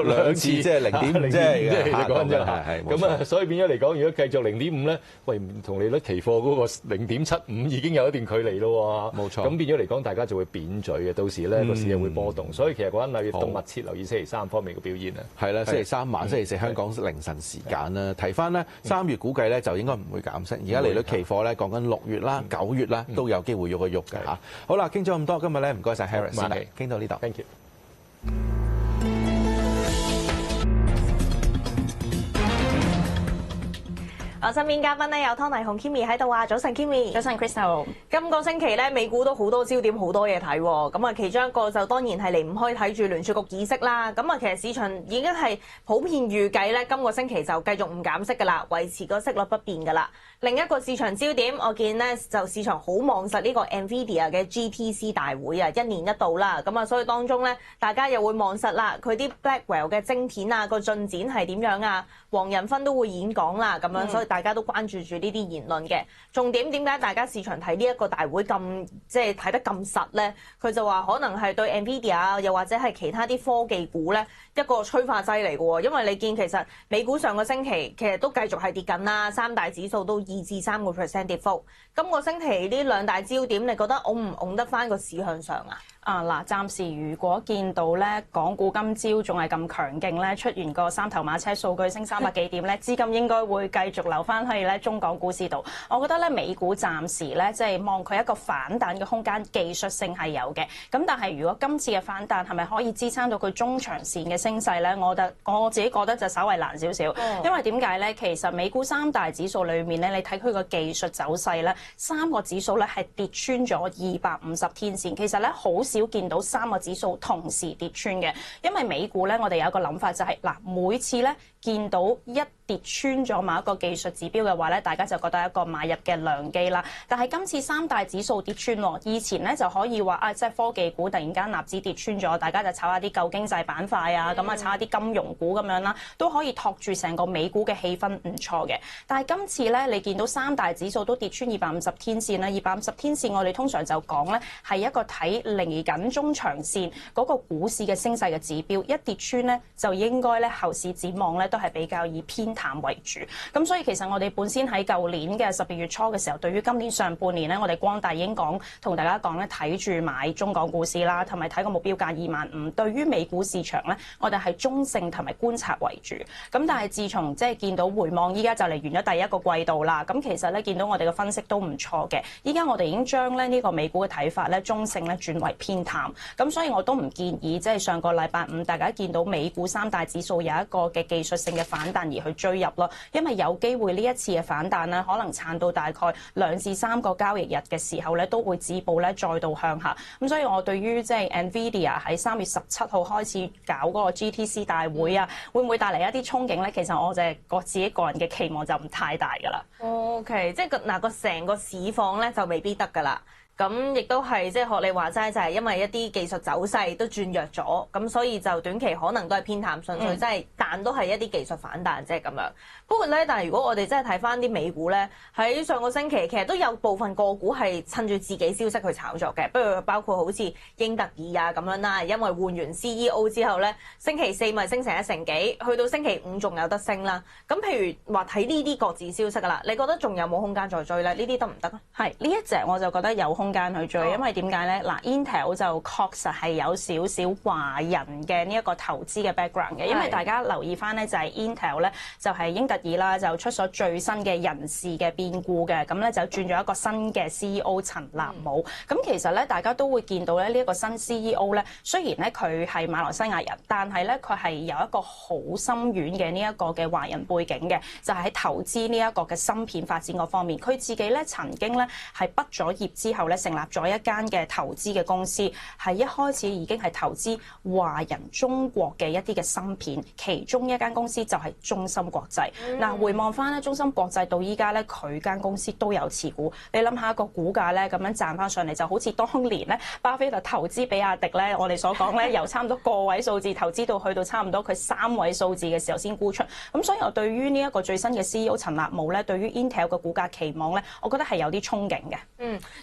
兩次即係0.5即係你講真係咁啊，所以變咗嚟講，如果繼續0.5咧，喂，同利率期貨嗰個0.75已經有一段距離咯喎，冇錯。咁變咗嚟講，大家就會扁嘴嘅，到時咧個市又會波動，所以其實嗰陣要密切留意星期3方面嘅表現啊。係啦，星期3晚、星期4香港凌晨時間啦。提翻呢3月估計咧就應該唔會減息，而家利率期貨咧講緊6月啦、9月啦都有機會喐一喐嘅嚇。好啦，傾咗咁多，今日咧唔該晒 Harris 先嚟，傾到呢度。Thank you。我身邊嘉賓咧有湯麗紅 Kimmy 喺度啊，早晨 Kimmy， 早晨 Crystal。今個星期咧美股都好多焦點，好多嘢睇喎。咁啊，其中一個就當然係離唔開睇住聯儲局議息啦。咁啊，其實市場已經係普遍預計咧，今個星期就繼續唔減息㗎啦，維持個息率不變㗎啦。另一個市場焦點，我見咧就市場好望實呢個 NVIDIA 嘅 GTC 大會啊，一年一度啦。咁啊，所以當中咧大家又會望實啦，佢啲 Blackwell 嘅晶片啊個進展係點樣啊？黃仁勳都會演講啦，咁樣所以大家都關注住呢啲言論嘅。重點點解大家市場睇呢一個大會咁即係睇得咁實咧？佢就話可能係對 NVIDIA 又或者係其他啲科技股咧一個催化劑嚟嘅喎。因為你見其實美股上個星期其實都繼續係跌緊啦，三大指數都2至3% 跌幅。今個星期呢兩大焦點，你覺得拱唔拱得翻個市向上啊？嗱，暫時如果見到咧，港股今朝仲係咁強勁咧，出完個三頭馬車數據升300幾點咧，資金應該會繼續留翻去咧中港股市度。我覺得咧美股暫時咧即係望佢一個反彈嘅空間，技術性係有嘅。咁但係如果今次嘅反彈係咪可以支撐到佢中長線嘅升勢咧？我自己覺得就稍為難少少，因為點解咧？其實美股三大指數裏面咧，你睇佢個技術走勢咧，3個指數咧係跌穿咗250天線。其實咧好少見到3個指數同時跌穿嘅，因為美股咧，我哋有一個諗法就係每次咧見到一跌穿咗某一個技術指標嘅話咧，大家就覺得一個買入嘅良機啦。但係今次三大指數跌穿喎，以前咧就可以話啊，即係科技股突然間納指跌穿咗，大家就炒下啲舊經濟板塊啊，咁啊炒下啲金融股咁樣啦，都可以托住成個美股嘅氣氛唔錯嘅。但係今次咧，你見到三大指數都跌穿250天線啦，250天線我哋通常就講咧係一個睇嚟緊中長線嗰個股市嘅升勢嘅指標，一跌穿咧就應該咧後市展望咧都係比較以偏淡為主。咁所以其實我哋本先喺舊年嘅12月初嘅時候，對於今年上半年咧，我哋光大已經同大家講咧，睇住買中港股市啦，同埋睇個目標價25,000。對於美股市場咧，我哋係中性同埋觀察為主。咁但係自從即係見到回望，依家就嚟完咗第一個季度啦。咁其實咧見到我哋嘅分析都唔錯嘅。依家我哋已經將咧呢個美股嘅睇法咧中性咧轉為偏淡。咁所以我都唔建議即係上個禮拜五大家見到美股三大指數有一個嘅技術性嘅反彈而去追入咯。因為有機會呢一次嘅反彈咧，可能撐到大概2至3個交易日嘅時候咧，都會止步咧再度向下。咁所以我對於即係 Nvidia 喺3月17號開始搞嗰個 GTC 大會啊，會唔會帶嚟一啲憧憬咧？其實我就係自己個人嘅期望就唔太大㗎啦。OK， 即係個成個市況咧就未必得㗎啦。咁亦都係即係學你話齋，就係因為一啲技術走勢都轉弱咗，咁所以就短期可能都係偏淡，純粹即係但都係一啲技術反彈啫咁樣。不過咧，但係如果我哋真係睇翻啲美股咧，喺上個星期其實都有部分個股係趁住自己消息去炒作嘅，不如包括好似英特爾啊咁樣啦，因為換完 CEO 之後咧，星期四咪升成1成幾，去到星期五仲有得升啦。咁譬如話睇呢啲各自消息㗎啦，你覺得仲有冇空間再追咧？呢啲得唔得啊？係呢一隻我就覺得有空間去追，因為點解咧？嗱 ，Intel 就確實係有少少華人嘅呢一個投資嘅 background 嘅，因為大家留意翻咧就係 Intel 咧就係英特爾啦，就出咗最新嘅人事嘅變故嘅，咁咧就轉咗一個新嘅 CEO 陳立武。咁其實咧大家都會見到咧呢一個新 CEO 咧，雖然咧佢係馬來西亞人，但係咧佢係有一個好深遠嘅呢一個嘅華人背景嘅，就係喺投資呢一個嘅芯片發展嗰方面。佢自己咧曾經咧係畢咗業之後咧成立咗一間嘅投資嘅公司，係一開始已經係投資華人中國嘅一啲嘅芯片，其中一間公司就係中芯國際。嗱，回望翻咧中芯國際到依家咧，佢間公司都有持股。你諗下個股價咧咁樣賺翻上嚟，就好似當年咧巴菲特投資比亞迪咧，我哋所講咧由差唔多個位數字投資到去到差唔多佢3位數字嘅時候先沽出。咁所以我對於呢一個最新嘅 CEO 陳立武咧，對於 Intel 嘅股價期望咧，我覺得係有啲憧憬嘅。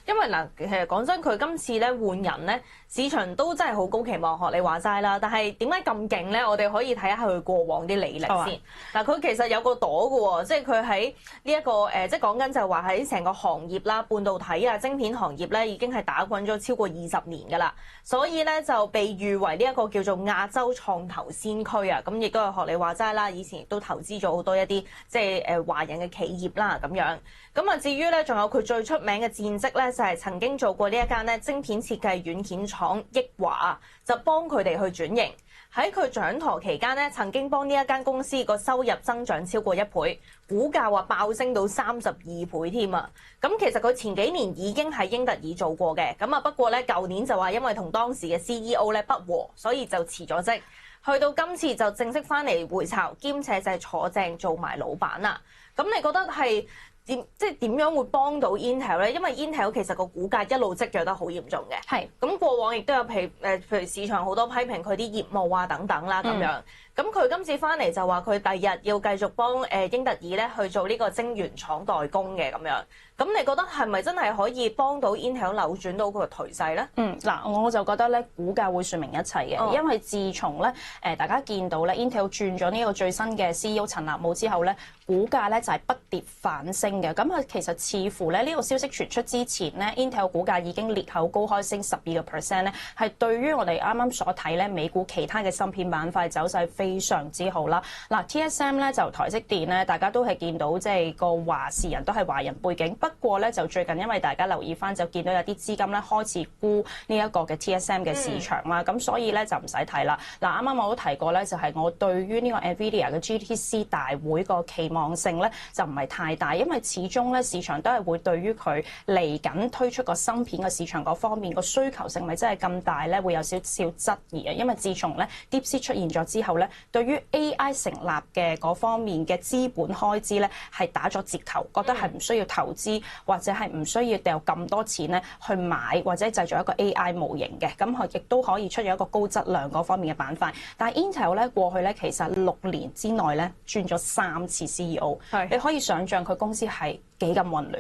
因為嗱，其實講真，佢今次咧換人咧，市場都真係好高期望，學你話齋啦。但係點解咁勁咧？我哋可以睇下佢過往啲履歷先。嗱，佢其實有個朵嘅喎，即係佢喺呢一個即係講緊就係話喺成個行業啦，半導體啊、晶片行業咧，已經係打滾咗超過20年㗎啦。所以咧就被譽為呢一個叫做亞洲創投先驅啊。咁亦都係學你話齋啦，以前亦都投資咗好多一啲即係華人嘅企業啦咁樣。咁啊，至於咧，仲有佢最出名嘅戰績咧，就係曾經做過呢一間咧晶片設計軟件廠益華，就幫佢哋去轉型。喺佢掌舵期間咧，曾經幫呢一間公司個收入增長超過1倍，股價話爆升到32倍添啊！咁其實佢前幾年已經喺英特爾做過嘅，咁啊不過咧舊年就話因為同當時嘅 CEO 咧不和，所以就辭咗職。去到今次就正式翻嚟回巢，兼且就係坐正做埋老闆啦。咁你覺得係點樣會幫到 Intel 咧？因為 Intel 其實個股價一路積弱得好嚴重嘅。係。咁過往亦都有譬如市場好多批評佢啲業務啊等等啦咁樣。咁佢今次翻嚟就話佢第日要繼續幫英特爾咧去做呢個晶圓廠代工嘅咁樣。咁你覺得係咪真係可以幫到 Intel 扭轉到佢個頹勢咧？嗱，我就覺得咧股價會説明一切嘅，因為自從咧大家見到咧 Intel 轉咗呢個最新嘅 CEO 陳立武之後咧，股價咧就係不跌反升嘅。咁啊，其實似乎咧呢個消息傳出之前咧 ，Intel 股價已經裂口高開升12%咧，係對於我哋啱啱所睇咧美股其他嘅芯片板塊走勢非常之好啦。嗱 ，TSM 咧就台積電咧，大家都係見到即係個話事人都係華人背景。不過咧就最近因為大家留意翻，就見到有啲資金咧開始沽呢一個嘅 TSM 嘅市場啦。咁所以咧就唔使睇啦。嗱，啱啱我都提過咧，就係我對於呢個 Nvidia 嘅 GTC 大會個期望性咧就唔係太大，因為始終咧市場都係會對於佢嚟緊推出個芯片嘅市場嗰方面個需求性咪真係咁大咧，會有少少質疑啊。因為自從咧 DeepSeek 出現咗之後咧，對於 AI 成立嘅嗰方面嘅資本開支咧係打咗折頭，覺得係唔需要投資或者係唔需要掉咁多錢咧去買或者製造一個 AI 模型嘅，咁佢亦都可以出咗一個高質量嗰方面嘅板塊。但係 Intel 咧過去咧其實6年之內咧轉咗3次 CEO，你可以想象佢公司係幾咁混亂。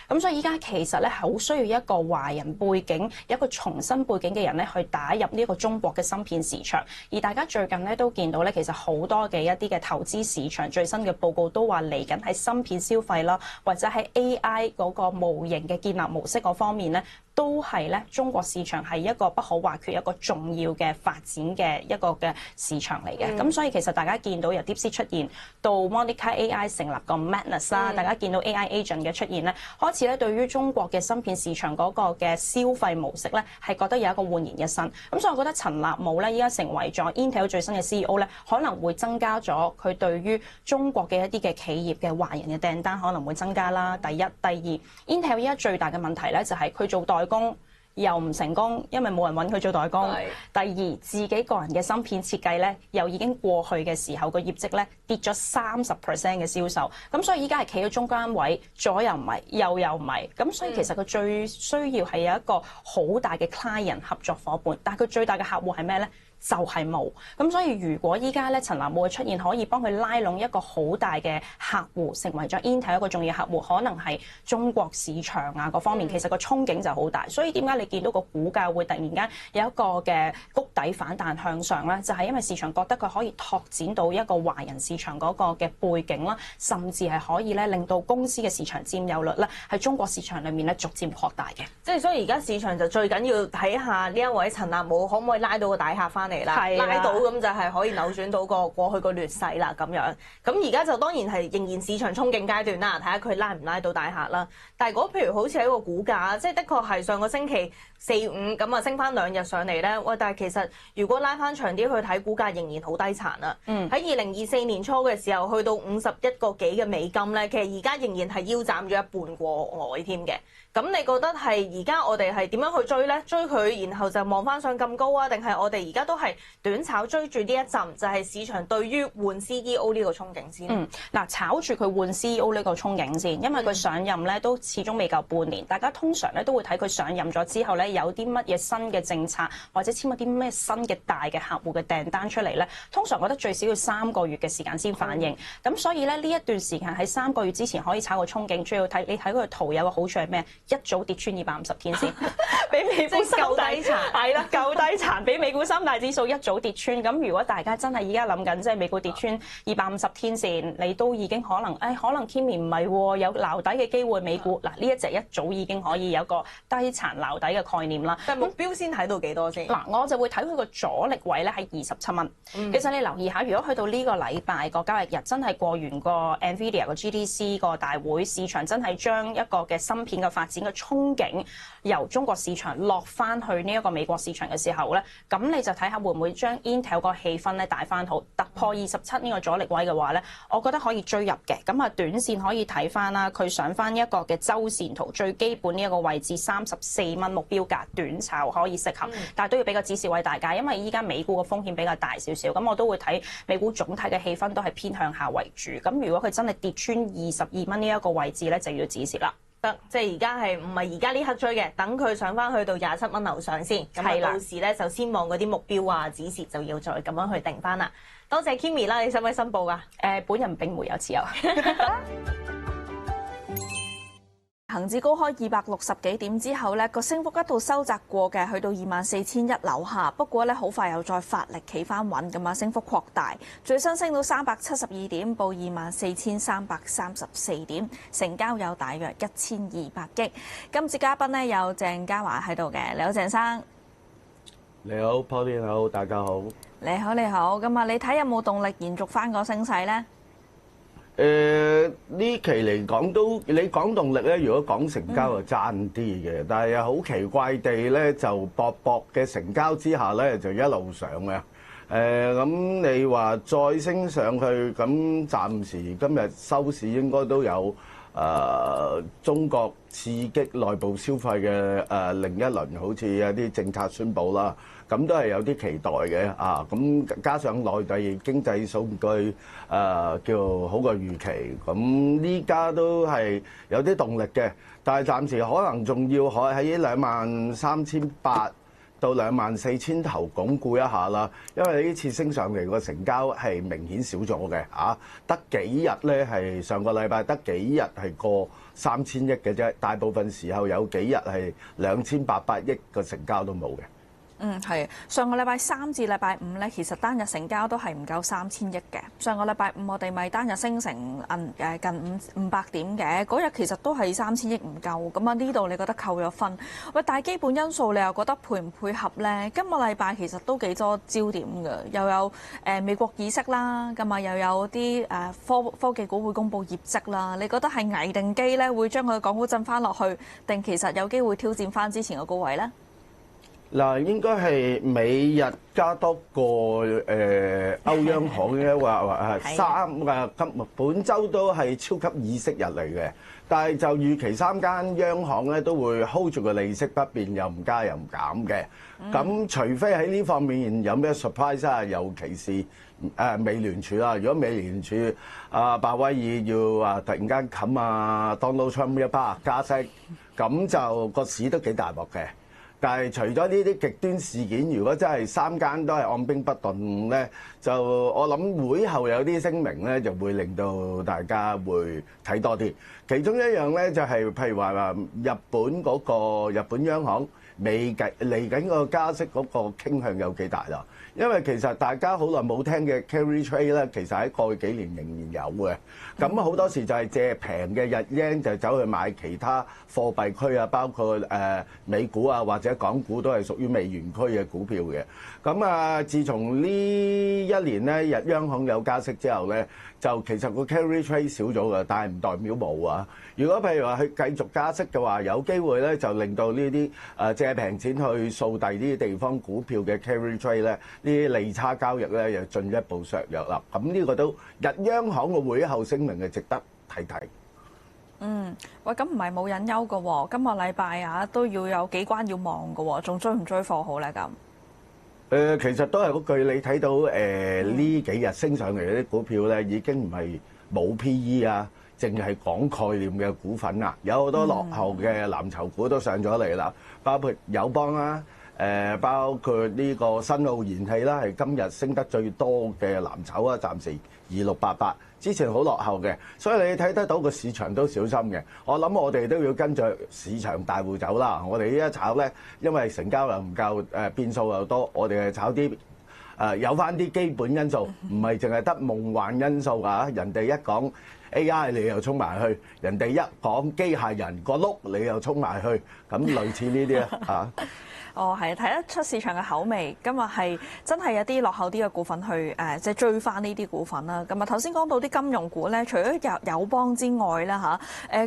咁所以依家其實咧好需要一個華人背景、一個重新背景嘅人咧去打入呢一個中國嘅芯片市場。而大家最近咧都見到咧，其實好多嘅一啲嘅投資市場最新嘅報告都話嚟緊喺芯片消費啦，或者喺 AI 嗰個模型嘅建立模式嗰方面咧，都係咧中國市場係一個不可或缺、一個重要嘅發展嘅一個嘅市場嚟嘅。咁所以其實大家見到由 DeepSeek 出現到 Monica AI 成立個 Madness 啦，大家見到 AI agent 嘅出現咧，開始咧對於中國嘅芯片市場嗰個嘅消費模式咧係覺得有一個煥然一新。咁所以我覺得陳立武咧依家成為咗 Intel 最新嘅 CEO 咧，可能會增加咗佢對於中國嘅一啲嘅企業嘅華人嘅訂單可能會增加啦。第一、第二 ，Intel 依家最大嘅問題咧就係佢做代工又唔成功，因為冇人揾佢做代工。第二，自己個人嘅芯片設計咧，又已經過去嘅時候個業績咧跌咗30% 嘅銷售。咁所以依家係企喺中間位，左又唔係，右又唔係。咁所以其實佢最需要係有一個好大嘅 client 合作伙伴，但係佢最大嘅客戶係咩咧？就係冇。咁所以如果依家咧陳立武嘅出現可以幫佢拉攏一個好大嘅客戶，成為咗 Intel 一個重要客戶，可能係中國市場啊各方面，其實個憧憬就好大。所以點解你見到個股價會突然間有一個嘅谷底反彈向上咧？就係因為市場覺得佢可以拓展到一個華人市場嗰個嘅背景啦，甚至係可以咧令到公司嘅市場佔有率咧喺中國市場裏面咧逐漸擴大嘅。即係所以而家市場就最緊要睇下呢一位陳立武可唔可以拉到個大客翻嚟啦，拉到咁就係可以扭轉到個過去個劣勢啦咁樣。咁而家就當然係仍然市場憧憬階段啦，睇下佢拉唔拉到大客啦。但係如果譬如好似喺個股價，即係的確係上個星期4、5咁啊升翻2日上嚟咧，喂！但係其實如果拉翻長啲去睇，股價仍然好低殘啊。喺2024年初嘅時候去到51個幾嘅美金咧，其實而家仍然係腰斬咗一半過外添嘅。咁你覺得係而家我哋係點樣去追咧？追佢然後就望翻上咁高啊？定係我哋而家都係短炒追住呢一陣，就係市場對於換 CEO 呢個憧憬先？嗱，炒住佢換 CEO 呢個憧憬先，因為佢上任咧都始終未夠半年，大家通常咧都會睇佢上任咗之後咧有啲乜嘢新嘅政策，或者簽咗啲咩新嘅大嘅客戶嘅訂單出嚟咧，通常覺得最少要3個月嘅時間先反應。咁所以咧呢一段時間喺3個月之前可以炒個憧憬，主要睇你睇嗰個圖有個好處係咩？一早跌穿250天線，俾美股夠底殘，係啦，夠底殘，俾美股3大指數一早跌穿。咁如果大家真係依家諗緊，即係美股跌穿250天線，你都已經可能，可能 Kimi 唔係喎，有撈底嘅機會。美股嗱呢一隻一早已經可以有個低殘撈底嘅概念啦。但係目標先睇到幾多先？嗱，我就會睇佢個阻力位咧係27蚊。其實你留意下，如果去到呢個禮拜個交易日真係過完個 Nvidia 個 GTC 個大會，市場真係將一個嘅芯片嘅發展嘅憧憬由中國市場落翻去呢一個美國市場嘅時候咧，咁你就睇下會唔會將 Intel 個氣氛咧帶翻好，突破27呢個阻力位嘅話咧，我覺得可以追入嘅。咁啊，短線可以睇翻啦，佢上翻一個嘅周線圖最基本呢一個位置34蚊目標價，短炒可以適合，但係都要俾個指示位大家，因為依家美股嘅風險比較大少少，咁我都會睇美股總體嘅氣氛都係偏向下為主。咁如果佢真係跌穿22蚊呢一個位置咧，就要止蝕啦。得，即係而家係唔係而家呢刻追嘅，等佢上翻去到27蚊樓上先。咁啊，到時咧就先望嗰啲目標啊、指示就要再咁樣去定翻啦。多謝 Kimi 啦，你使唔使申報噶？本人並沒有持有。恒指高開260幾點之後呢個升幅一度收窄過嘅，去到24,100樓下。不過呢，好快又再發力企翻穩咁啊，升幅擴大，最新升到372點，報24,334點，成交有大約1200億。今次嘉賓呢，有鄭家華喺度嘅，你好鄭生。你好 Pauline 好，大家好。你好你好，咁啊，你睇有冇動力延續翻個升勢呢？呢期嚟講都你講動力咧，如果講成交就爭啲嘅，但係好奇怪地咧，就薄薄嘅成交之下咧就一路上嘅。咁你話再升上去，咁暫時今日收市應該都有中國刺激內部消費嘅另一輪，好似有啲政策宣佈啦，咁都係有啲期待嘅啊。咁加上內地經濟數據叫好過預期，咁呢家都係有啲動力嘅，但係暫時可能仲要喺23,800到24,000頭鞏固一下啦，因為呢次升上嚟個成交係明顯少咗嘅嚇，得幾日咧係上個禮拜得幾日係過3000億嘅啫，大部分時候有幾日係2800億個成交都冇嘅。係上個禮拜3至禮拜5咧，其實單日成交都係唔夠3000億嘅。上個禮拜5我哋咪單日升成近500點嘅，嗰日其實都係3000億唔夠。咁啊呢度你覺得扣咗分？喂，但係基本因素你又覺得配唔配合咧？今個禮拜其實都幾多焦點㗎，又有美國議息啦，咁啊又有啲科技股會公布業績啦。你覺得係危定機咧，會將佢港股震翻落去，定其實有機會挑戰翻之前個高位咧？嗱，應該係美日加多個歐央行嘅話本週都係超級議息日嚟嘅，但係就預期3間央行咧都會 hold 住個利息不變，又唔加又唔減嘅。咁除非喺呢方面有咩 surprise 啊，尤其是美聯儲啦。如果美聯儲鮑威爾要突然間冚Donald Trump 一巴加息，咁就個市都幾大鑊嘅。但係除咗呢啲極端事件，如果真係3間都係按兵不動咧，就我諗會後有啲聲明咧，就會令到大家會睇多啲。其中一樣咧就係譬如話日本嗰個日本央行嚟緊個加息嗰個傾向有幾大啦？因為其實大家好耐冇聽嘅 carry trade 咧，其實喺過去幾年仍然有嘅。咁好多時就係借平嘅日元就走去買其他貨幣區啊，包括美股啊或者港股都係屬於美元區嘅股票嘅。咁自從呢一年咧日央行有加息之後咧，就其實個 carry trade 少咗嘅，但係唔代表冇啊。如果譬如話佢繼續加息嘅話，有機會咧就令到呢啲借平錢去掃第啲地方股票嘅 carry trade 咧，呢啲利差交易咧又進一步削弱啦。咁呢個都日央行嘅會後聲明係值得睇睇。喂，咁唔係冇隱憂嘅喎，今個禮拜都要有幾關要望嘅喎，仲追唔追貨好咧咁？其實都係嗰句，你睇到呢幾日升上嚟嗰啲股票咧，已經唔係冇 PE啊，淨係講概念嘅股份啊，有好多落後嘅藍籌股都上咗嚟啦，包括友邦啦，包括呢個新奧燃氣啦，係今日升得最多嘅藍籌啊，暫時2688，之前好落後嘅，所以你睇得到個市場都小心嘅。我諗我哋都要跟着市場大戶走啦。我哋呢一炒咧，因為成交量唔夠，變數又多，我哋係炒啲有翻啲基本因素，唔係淨係得夢幻因素㗎。人哋一講 AI 你又衝埋去，人哋一講機械人個碌你又衝埋去，咁類似呢啲啊。哦，係睇得出市場嘅口味，今日係真係有啲落後啲嘅股份去即係追翻呢啲股份啦。咁啊頭先講到啲金融股咧，除咗友邦之外啦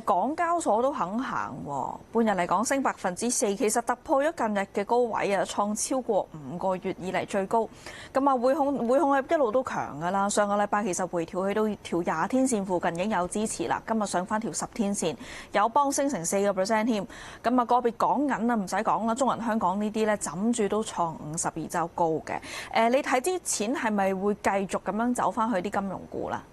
港交所都肯行喎，半日嚟講升4%，其實突破咗近日嘅高位啊，創超過5個月以嚟最高。咁啊匯控係一路都強㗎啦，上個禮拜其實回調去到條20天線附近已經有支持啦，今日上翻條10天線，友邦升成4%添。咁啊個別講緊啊唔使講啦，中銀香港呢啲咧枕住都創52週高嘅。你睇啲錢係咪會繼續咁樣走翻去啲金融股啦？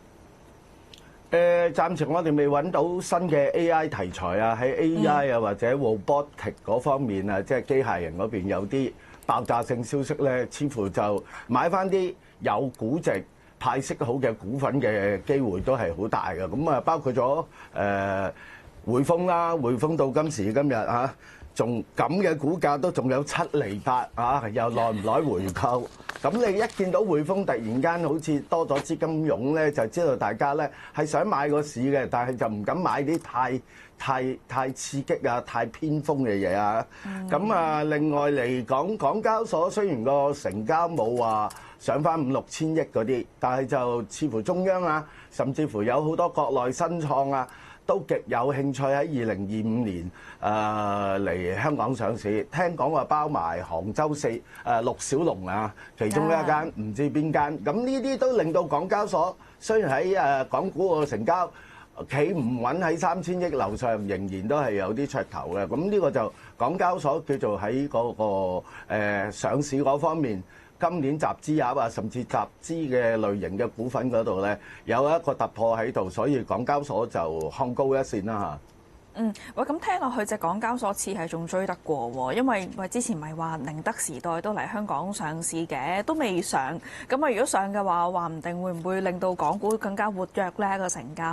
暫時我哋未揾到新嘅 AI 題材啊，喺 AI 啊或者 robotic 嗰方面啊，即係機械人嗰邊有啲爆炸性消息咧，似乎就買翻啲有估值、派息好嘅股份嘅機會都係好大嘅。咁啊，包括咗匯豐啦，匯豐到今時今日嚇，仲咁嘅股價都仲有7.8厘又耐唔耐回購？咁你一見到匯豐突然間好似多咗資金湧咧，就知道大家咧係想買個市嘅，但係就唔敢買啲太刺激啊、太偏鋒嘅嘢啊。咁啊，另外嚟講，港交所雖然個成交冇話上翻5-6千億嗰啲，但係就似乎中央啊，甚至乎有好多國內新創啊。都極有興趣喺2025年嚟香港上市。聽講話包埋杭州陸小龍啊，其中一間唔知邊間。咁呢啲都令到港交所雖然喺港股個成交企唔穩喺3000億樓上，仍然都係有啲噱頭嘅。咁呢個就港交所叫做喺嗰個上市嗰方面，今年集資額啊，甚至集資嘅類型嘅股份嗰度咧，有一個突破喺度，所以港交所就看高一線啦嚇。喂，咁聽落去隻港交所似係仲追得過喎，因為之前咪話寧德時代都嚟香港上市嘅，都未上。咁啊，如果上嘅話，話唔定會唔會令到港股更加活躍咧個成交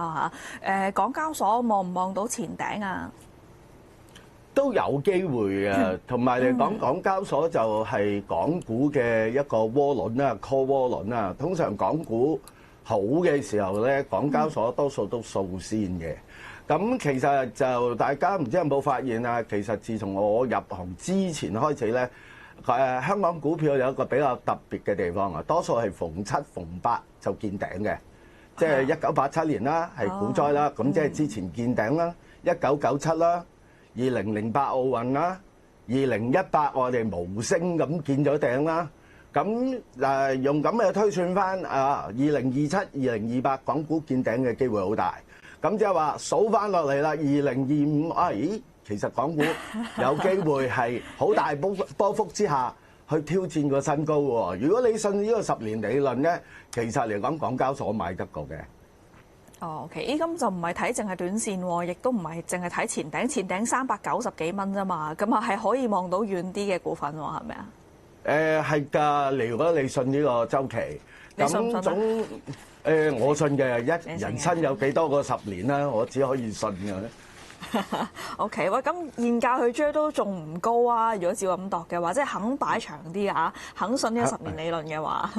嚇？港交所望唔望到前頂啊？都有機會嘅，同埋嚟講，港交所就係港股嘅一個窩輪啦 ，call 窩輪啦。通常港股好嘅時候咧，港交所多數都掃先嘅。咁其實就大家唔知有冇發現啊？其實自從我入行之前開始咧，香港股票有一個比較特別嘅地方啊，多數係逢7逢8就見頂嘅，即係1987年啦，係股災啦，咁即係之前見頂啦，1997啦。2008奧運啦，2018我哋無聲咁見咗頂啦，咁用咁嘅推算翻2027、2028港股見頂嘅機會好大，咁即係話數翻落嚟啦，2025咦，其實港股有機會係好大波幅之下去挑戰個新高喎。如果你信呢個10年理論咧，其實嚟講港交所買得過嘅。OK，咁就唔係睇淨係短線喎，亦都唔係淨係睇前頂，前頂390幾蚊啫嘛，咁啊係可以望到遠啲嘅股份喎，係咪啊？係㗎，如果你信呢個週期，咁總我信嘅，人生有幾多個10年啦，我只可以信嘅。OK， 喂，咁現價去追都仲唔高啊？如果照咁度嘅話，即係肯擺長啲啊，肯信呢個10年理論嘅話，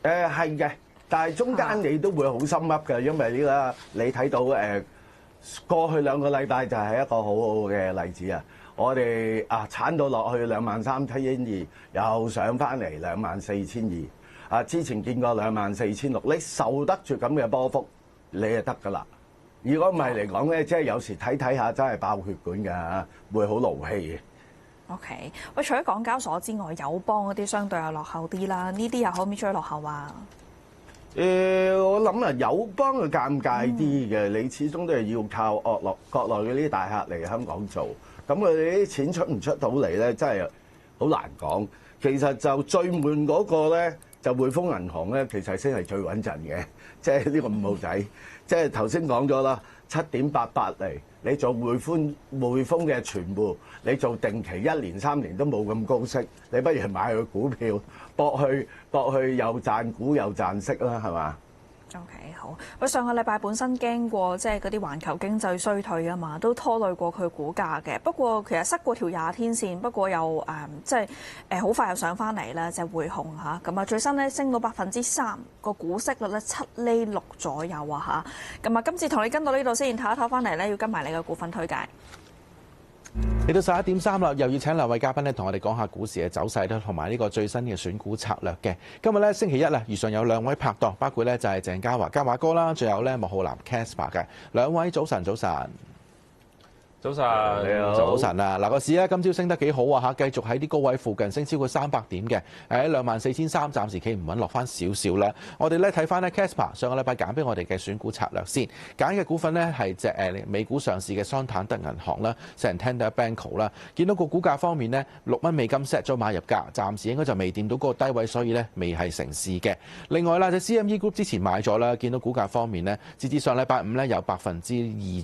係嘅。但係中間你都會好心噏嘅，因為呢個你睇到過去2個禮拜就係一個好好嘅例子啊！我哋鏟到落去23,700又上翻嚟24,200之前見過24,600，你受得住咁嘅波幅，你就得㗎啦。如果唔係嚟講咧，即係有時睇下真係爆血管㗎，會好勞氣嘅。OK，喂，除咗港交所之外，友邦嗰啲相對又落後啲啦，呢啲又可唔可以追落後啊？我諗友邦係尷尬啲嘅，你始終都係要靠國內嗰啲大客嚟香港做，咁佢哋啲錢出唔出到嚟咧，真係好難講。其實就最悶嗰個咧，就匯豐銀行咧，其實先係最穩陣嘅，即係呢個5號仔，即係頭先講咗啦，7.88厘，你做匯豐嘅存戶，你做定期1年3年都冇咁高息，你不如買佢股票，搏去又賺股又賺息啦，係嘛？ OK， 好。喂，上個禮拜本身驚過即係嗰啲環球經濟衰退啊嘛，都拖累過佢股價嘅。不過其實塞過條20天線，不過又即係好快又上翻嚟啦，就係匯控嚇。咁啊最新咧升到3%，個股息率咧7厘6左右啊嚇。咁啊今次同你跟到呢度先，唞一唞翻嚟咧，要跟埋你嘅股份推介。嚟到11點3啦，又要請2位嘉賓咧，同我哋講下股市嘅走勢啦，同埋呢個最新嘅選股策略嘅。今日咧星期一啦，遇上有2位拍檔，包括咧就係鄭嘉華嘉華哥啦，仲有咧莫浩南 Casper 嘅。2位早晨，早晨。早晨，你好。早晨啊！嗱，個市咧今朝升得幾好啊嚇，繼續喺啲高位附近升超過300點嘅，喺24,300暫時企唔穩，落翻少少啦。我哋咧睇翻咧 Casper 上個禮拜揀俾我哋嘅選股策略先，揀嘅股份咧係隻美股上市嘅桑坦德銀行啦 Santander Bank 啦。見到個股價方面呢，6蚊美金 set 咗買入價，暫時應該就未掂到嗰個低位，所以咧未係成事嘅。另外啦，隻 CME Group 之前買咗啦，見到股價方面呢，截至上禮拜5咧有2%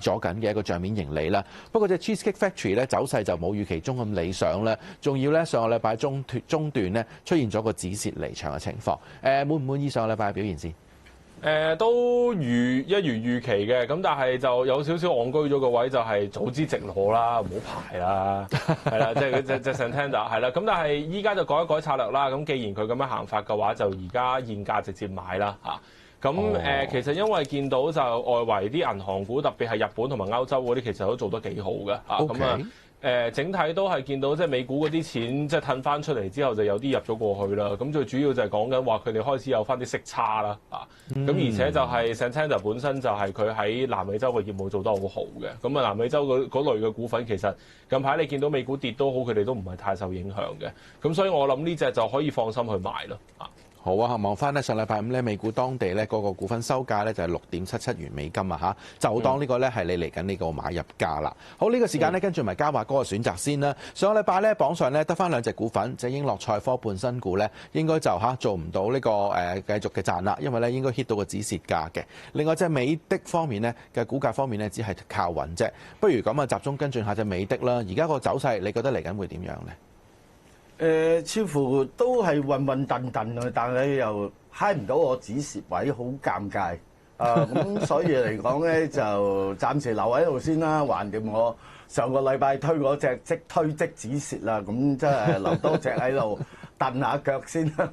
咗緊嘅一個帳面盈利啦。不過隻 Cheesecake Factory 咧走勢就冇預期中咁理想啦，仲要咧上個禮拜中段咧出現咗個止蝕離場嘅情況。滿唔滿意上個禮拜嘅表現先？都一如預期嘅，咁但係就有少少戇居咗個位，就係早知直攞啦，唔好排啦，係啦，即係隻 Santander 係啦。咁但係依家就改一改策略啦。咁既然佢咁樣行法嘅話，就而家現價直接買啦嚇。咁其實因為見到就外圍啲銀行股，特別係日本同埋歐洲嗰啲，其實都做得幾好嘅嚇。咁整體都係見到即係美股嗰啲錢即係褪翻出嚟之後，就有啲入咗過去啦。咁最主要就係講緊話佢哋開始有翻啲息差啦，咁而且就係 Santander 本身就係佢喺南美洲嘅業務做得好好嘅。咁啊，南美洲嗰類嘅股份其實近排你見到美股跌都好，佢哋都唔係太受影響嘅。咁所以我諗呢隻就可以放心去買咯。好啊，望翻咧上禮拜五咧，美股當地咧嗰個股份收價咧就係6.77元美金啊嚇，就當呢個咧係你嚟緊呢個買入價啦。好，呢個時間咧跟住埋嘉華哥嘅選擇先啦。上個禮拜咧榜上咧得翻2隻股份，隻英樂賽科半新股咧應該就做唔到呢個繼續嘅賺啦，因為咧應該 hit 到個止蝕價嘅。另外隻美的方面咧嘅股價方面咧只係靠穩啫。不如咁啊，集中跟進下隻美的啦。而家個走勢你覺得嚟緊會點樣咧？似乎都係混混沌沌啊，但係又揩唔到我止蝕位，好尷尬。咁所以嚟講咧，就暫時留喺度先啦。橫掂我上個禮拜推嗰隻即推即止蝕啦，咁即係留多隻喺度蹬下腳先啦。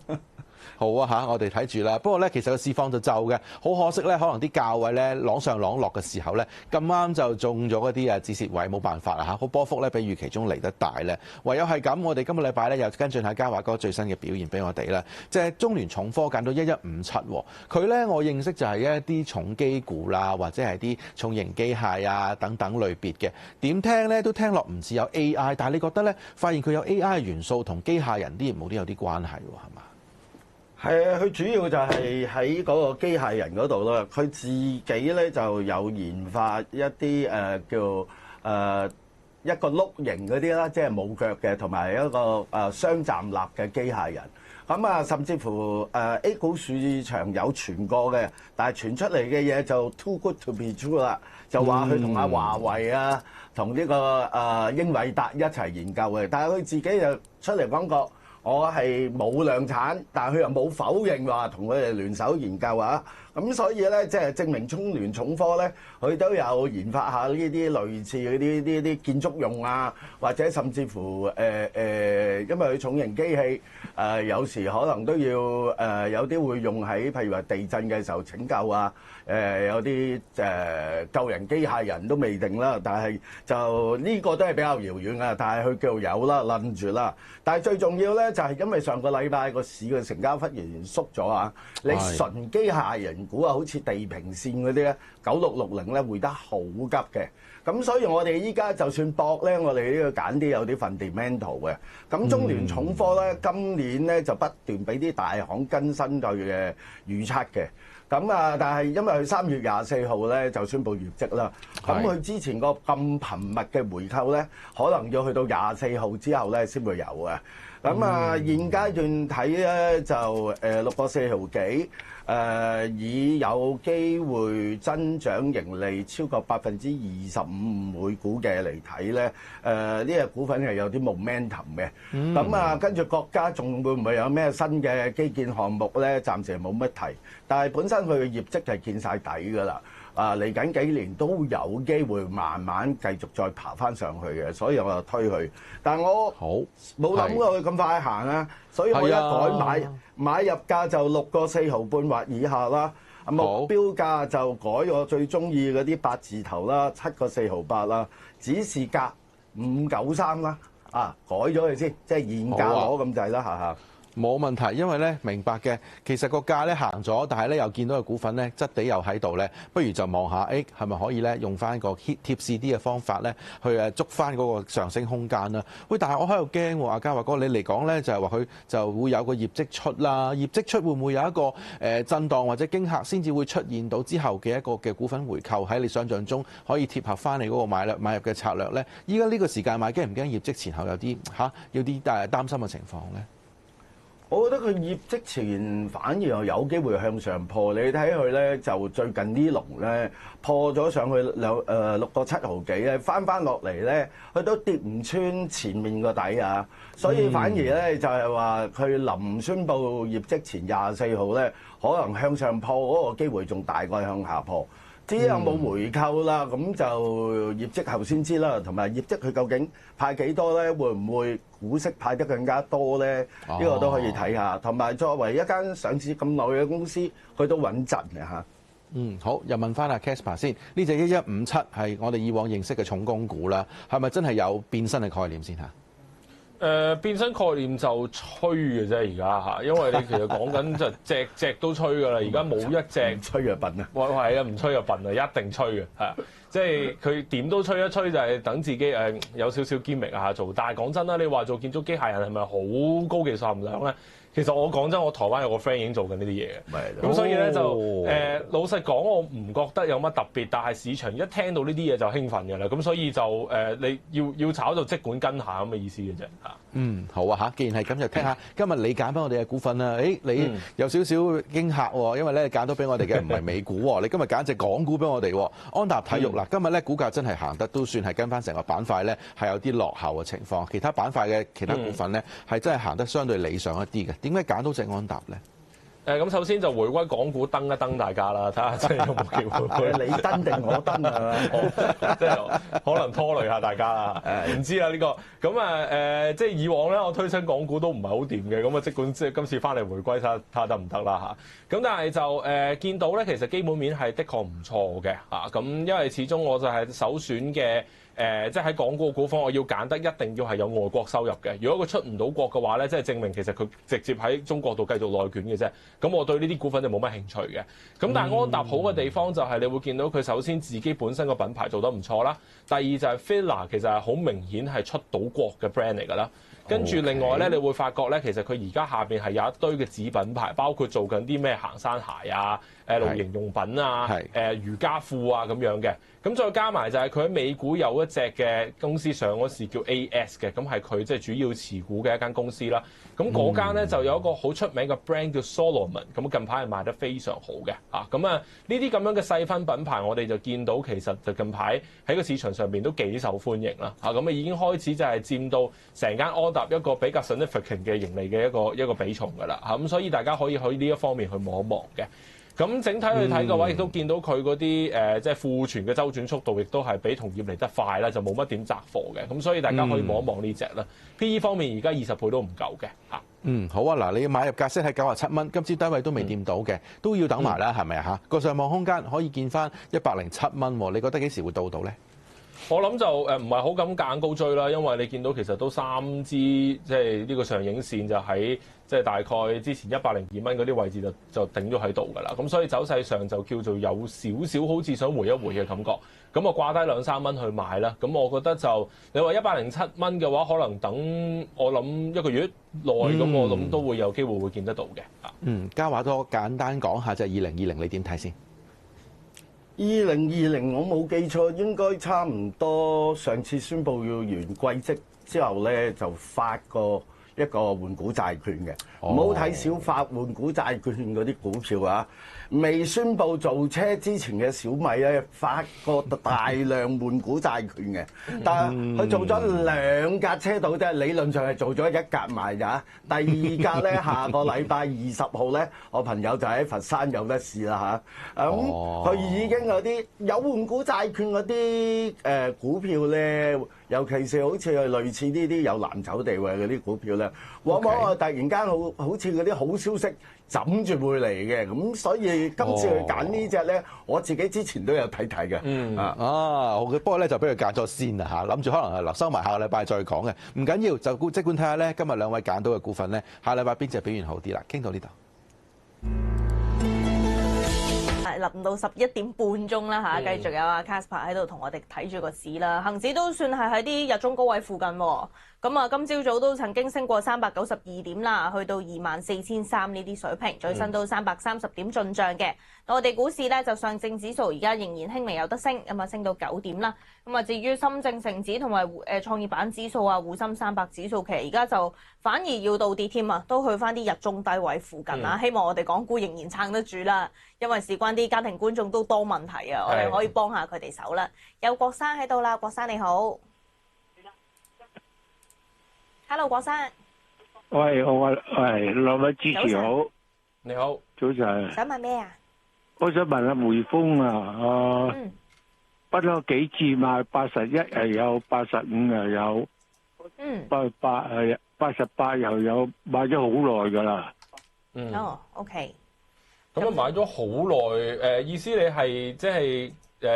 好啊嚇，我哋睇住啦。不過咧，其實個市況就嘅，好可惜咧，可能啲價位咧朗上朗落嘅時候咧，咁啱就中咗嗰啲止蝕位，冇辦法啦嚇。個波幅咧比預期中嚟得大咧，唯有係咁。我哋今個禮拜咧又跟進下嘉華哥最新嘅表現俾我哋啦。即係中聯重科揀到1157，佢咧我認識就係一啲重機股啦，或者係啲重型機械啊等等類別嘅。點聽咧都聽落唔似有 AI， 但係你覺得咧發現佢有 AI 元素同機械人啲業務都有啲關係喎，係嘛？係啊，佢主要就係喺嗰個機械人嗰度啦。佢自己咧就有研發一啲叫一個轆型嗰啲啦，即係冇腳嘅，同埋一個雙站立嘅機械人。咁啊，甚至乎A 股市場有傳過嘅，但係傳出嚟嘅嘢就 too good to be true 啦，就話佢同華為啊，同呢個英偉達一齊研究嘅，但係佢自己就出嚟講過。我係冇量產，但係佢又冇否認話同佢哋聯手研究啊。咁所以咧，即係證明中聯重科咧，佢都有研發下呢啲類似嗰啲建築用啊，或者甚至乎因為佢重型機器有時可能都要有啲會用喺譬如話地震嘅時候拯救啊，有啲救人機械人都未定啦，但係就呢個都係比較遙遠啊。但係佢叫有啦，諗住啦。但係最重要咧，就係因為上個禮拜個市嘅成交忽然縮咗啊！你純機械人股啊，好似地平線嗰啲咧，9660咧回得好急嘅。咁所以我哋依家就算搏咧，我哋都要揀啲有啲 fundamental 嘅。咁中聯重科咧，今年咧就不斷俾啲大行更新佢嘅預測嘅。咁啊，但係因為佢3月24號咧就宣布業績啦，咁佢之前個咁頻密嘅回購咧，可能要去到24號之後咧先會有嘅。咁啊，現階段睇咧就6個4毫幾，以有機會增長盈利超過25%每股嘅嚟睇咧，呢隻股份係有啲 momentum 嘅。咁啊，跟住國家仲會唔會有咩新嘅基建項目咧？暫時冇乜提，但係本身佢嘅業績係見晒底㗎啦。嚟緊幾年都有機會慢慢繼續再爬翻上去嘅，所以我就推佢。但係我冇諗過佢咁快行啊，所以我一改買入價就6個4毫半或以下啦。目標價就改我最中意嗰啲8字頭啦，7個4毫8啦，指示價593啦。改咗佢先，即係現價攞咁滯啦，下下。冇問題，因為咧明白嘅，其實個價咧行咗，但係咧又見到個股份咧質地又喺度咧，不如就望下，係咪可以咧用翻個貼市啲嘅方法咧，去捉翻嗰個上升空間啦？喂，但係我喺度驚喎，阿嘉華哥，你嚟講咧就係話佢就會有個業績出啦，業績出會唔會有一個震盪或者驚嚇先至會出現到之後嘅一個嘅股份回購喺你想象中可以貼合翻你嗰個買入嘅策略咧？依家呢個時間買驚唔驚業績前後有啲有啲擔心嘅情況咧？我覺得佢業績前反而又有機會向上破，你睇佢咧就最近呢輪咧破咗上去6個7毫幾咧，翻落嚟咧佢都跌唔穿前面個底啊，所以反而咧就係話佢臨宣布業績前24號咧，可能向上破嗰個機會仲大過向下破。至於有冇回購啦，咁就業績後先知啦，同埋業績佢究竟派幾多咧？會唔會股息派得更加多咧？呢個都可以睇下。同埋作為一間上市咁耐嘅公司，佢都穩陣嘅嚇。好，又問翻阿 Casper 先，呢隻1157係我哋以往認識嘅重工股啦，係咪真係有變身嘅概念先嚇？變身概念就吹嘅啫，而家嚇，因為你其實講緊就隻隻都吹㗎啦，而家冇一隻吹就笨啊！喂係啊，唔吹就笨啊，一定吹嘅係，即係佢點都吹一吹，就係等自己有少少堅力啊做。但係講真啦，你話做建築機械人係咪好高技術含量咧？其實我講真，我台灣有個 friend 已經做緊呢啲嘢嘅，咁所以咧就老實講，我唔覺得有乜特別，但係市場一聽到呢啲嘢就興奮嘅啦，咁所以就你要炒就即管跟下咁嘅意思嘅啫嚇。好啊嚇，既然係咁，就聽下今日你揀翻我哋嘅股份啦。你有少少驚嚇喎，因為咧揀到俾我哋嘅唔係美股喎，你今日揀隻港股俾我哋喎。安踏體育嗱，今日咧股價真係行得都算係跟翻成個板塊咧係有啲落後嘅情況，其他板塊嘅其他股份咧係真係行得相對理想一啲嘅。點解揀到隻安踏咧？咁首先就回歸港股登一登大家啦，睇下真係有冇機會。你登定我登啊？即係可能拖累下大家啦。唔知啦呢個。咁即係以往咧，我推親港股都唔係好掂嘅。咁啊，即管即係今次翻嚟回歸睇下得唔得啦嚇。咁但係就見到咧，其實基本面係的確唔錯嘅嚇。咁因為始終我就係首選嘅。即係喺港股嘅股份，我要揀得一定要係有外國收入嘅。如果佢出唔到國嘅話咧，即係證明其實佢直接喺中國度繼續內卷嘅啫。咁我對呢啲股份就冇乜興趣嘅。咁但係安踏好嘅地方就係你會見到佢首先自己本身個品牌做得唔錯啦。第二就係 FILA 其實係好明顯係出到國嘅 brand 嚟㗎啦。跟住另外咧，你會發覺咧，其實佢而家下邊係有一堆嘅子品牌，包括做緊啲咩行山鞋啊、露營用品啊、瑜伽褲啊咁樣嘅。咁再加埋就係佢喺美股有一隻嘅公司上嗰時叫 AS 嘅，咁係佢即係主要持股嘅一間公司啦。咁嗰間咧就有一個好出名嘅 brand 叫 Salomon，咁近排係賣得非常好嘅。咁啊呢啲咁樣嘅細分品牌，我哋就見到其實就近排喺個市場上邊都幾受歡迎啦。咁啊已經開始就係佔到成間安踏一個比較 significant 嘅盈利嘅一個比重㗎啦。咁所以大家可以去呢一方面去望一望嘅。咁整體去睇嘅話，亦都見到佢嗰啲即係庫存嘅周轉速度，亦都係比同業嚟得快啦，就冇乜點擲貨嘅。咁所以大家可以望一望呢隻啦。P/E 方面而家20倍都唔夠嘅嚇。好啊，嗱，你買入價息係97蚊，今朝低位都未掂到嘅，都要等埋啦，係咪啊嚇？個上望空間可以見翻107蚊喎，你覺得幾時會到咧？我諗就唔係好咁夾硬高追啦，因為你見到其實都3支即係呢個上影線就喺即係大概之前102蚊嗰啲位置就頂咗喺度㗎啦。咁所以走勢上就叫做有少少好似想回一回嘅感覺。咁啊掛低2-3蚊去買啦。咁我覺得就你話107蚊嘅話，可能等我諗1個月內咁，我諗都會有機會會見得到嘅。嘉華多簡單講下就係2020，你點睇先？2020我冇記錯，應該差唔多上次宣布要完季績之後咧，就發過一個換股債券嘅。唔好睇小發換股債券嗰啲股票啊！未宣布造車之前嘅小米咧，發過大量換股債券嘅，但係佢做咗2架車度啫，理論上係做咗1架賣咋。第2架咧，下個禮拜20號咧，我朋友就喺佛山有得試啦嚇。咁佢已經有啲有換股債券嗰啲股票咧，尤其是好似係類似呢啲有藍籌地位嗰啲股票咧，往往突然間好似嗰啲好消息枕住會嚟嘅，咁所以今次去揀呢隻咧，我自己之前都有睇嘅。不過咧就俾佢揀咗先啦嚇，諗住可能係留收埋下個禮拜再講嘅，唔緊要，就即管睇下咧，今日兩位揀到嘅股份咧，下禮拜邊隻表現好啲啦？傾到呢度。臨到11點半鐘啦嚇，繼續有阿 Casper 喺度同我哋睇住個市啦。恒指都算係喺啲日中高位附近喎。咁啊，今朝早都曾經升過392點啦，去到24,300呢啲水平，最新都330點進帳嘅。我哋股市咧就上證指數而家仍然輕微有得升，咁啊升到9點啦。咁啊至於深證成指同埋創業板指數啊、滬深300指數，其實而家就反而要倒跌添啊，都去翻啲日中低位附近啦。希望我哋港股仍然撐得住啦，因為事關啲家庭觀眾都多問題啊，我哋可以幫下佢哋手啦。有郭生喺度啦，郭生你好。Hello， 郭生。喂，兩位主持好。你好，早晨。想問咩啊？我想問下匯豐啊，不嬲幾次買81又有，85又有，8888又有，買咗好耐㗎啦。OK。咁啊買咗好耐，意思你係即係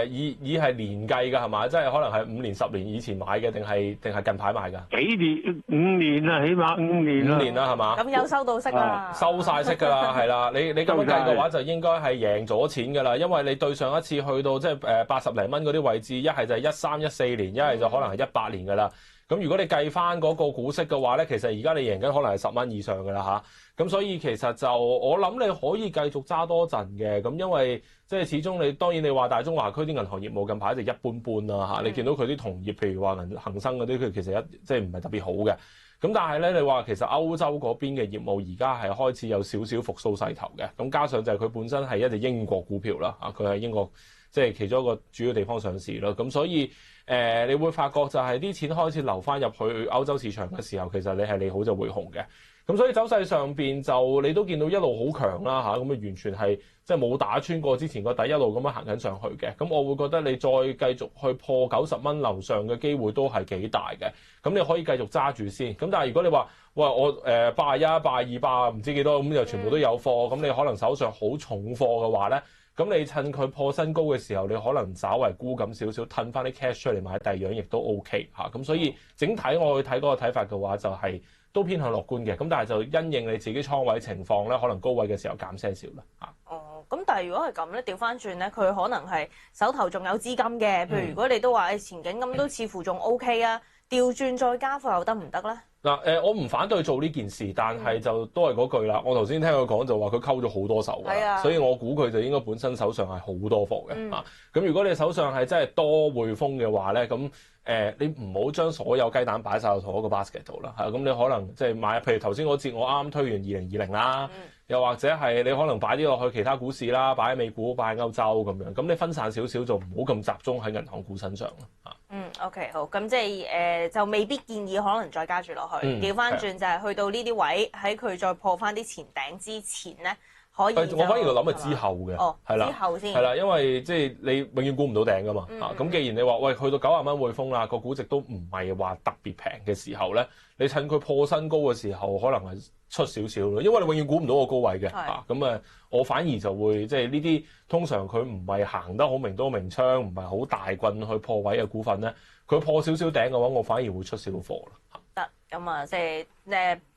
以係年計㗎係嘛？即係可能係5年10年以前買嘅，定係近排買㗎？幾年5年啦，起碼5年啦。5年啦係嘛？咁有收到息啦，收晒息㗎啦，係啦。你咁樣計嘅話，就應該係贏咗錢㗎啦，因為你對上一次去到即係80零蚊嗰啲位置，一係就係13、14年，一係就可能係18年㗎啦。咁如果你計翻嗰個股息嘅話咧，其實而家你贏緊可能係10蚊以上㗎啦嚇。咁所以其實就我諗你可以繼續揸多陣嘅。咁因為即係始終你當然你話大中華區啲銀行業務近排就一般般啦嚇。你見到佢啲同業譬如話恒生嗰啲，佢其實即係唔係特別好嘅。咁但係咧，你話其實歐洲嗰邊嘅業務而家係開始有少少復甦勢頭嘅。咁加上就係佢本身係一隻英國股票啦嚇，佢係英國即係其中一個主要地方上市啦。咁所以你會發覺就係啲錢開始流翻入去歐洲市場嘅時候，其實你係利好就會紅嘅。咁所以走勢上邊就你都見到一路好強啦嚇，咁啊完全係即係冇打穿過之前個底，一路咁樣行緊上去嘅。咁我會覺得你再繼續去破90蚊樓上嘅機會都係幾大嘅。咁你可以繼續揸住先。咁但係如果你話喂我81、82、8唔知幾多咁又全部都有貨，咁你可能手上好重貨嘅話咧，咁你趁佢破新高嘅時候，你可能稍為沽咁少少，褪翻啲 cash 出嚟買第二樣，亦都 OK 嚇。咁所以整體我去睇嗰個睇法嘅話，就係都偏向樂觀嘅。咁但係就因應你自己倉位情況咧，可能高位嘅時候減些少啦嚇。哦，咁但係如果係咁咧，調翻轉咧，佢可能係手頭仲有資金嘅。譬如如果你都話前景咁都似乎仲 OK 啊，調轉再加貨又得唔得咧？嗱我唔反對做呢件事，但係就都係嗰句啦。我頭先聽佢講就話佢溝咗好多手㗎，所以我估佢就應該本身手上係好多貨嘅啊。咁如果你手上係真係多匯豐嘅話咧，咁你唔好將所有雞蛋擺晒落同一個 basket 度啦。咁你可能即係買，譬如頭先嗰節我啱啱推完2020啦，又或者係你可能擺啲落去其他股市啦，擺喺美股、擺喺歐洲咁樣。咁你分散少少就唔好咁集中喺銀行股身上啦。OK 好，咁即係就未必建議可能再加住落去。調翻轉就係去到呢啲位，喺佢再破翻啲前頂之前咧，可以。我反而諗係之後嘅，係啦，之後先係啦，因為即係你永遠估唔到頂噶嘛。咁既然你話喂去到90蚊匯豐啦，個估值都唔係話特別平嘅時候咧，你趁佢破新高嘅時候，可能係出少少咯，因為你永遠估唔到個高位嘅。咁我反而就會即係呢啲通常佢唔係行得好明刀明槍，唔係好大棍去破位嘅股份咧，佢破少少頂嘅話，我反而會出少貨啦。得咁啊，即係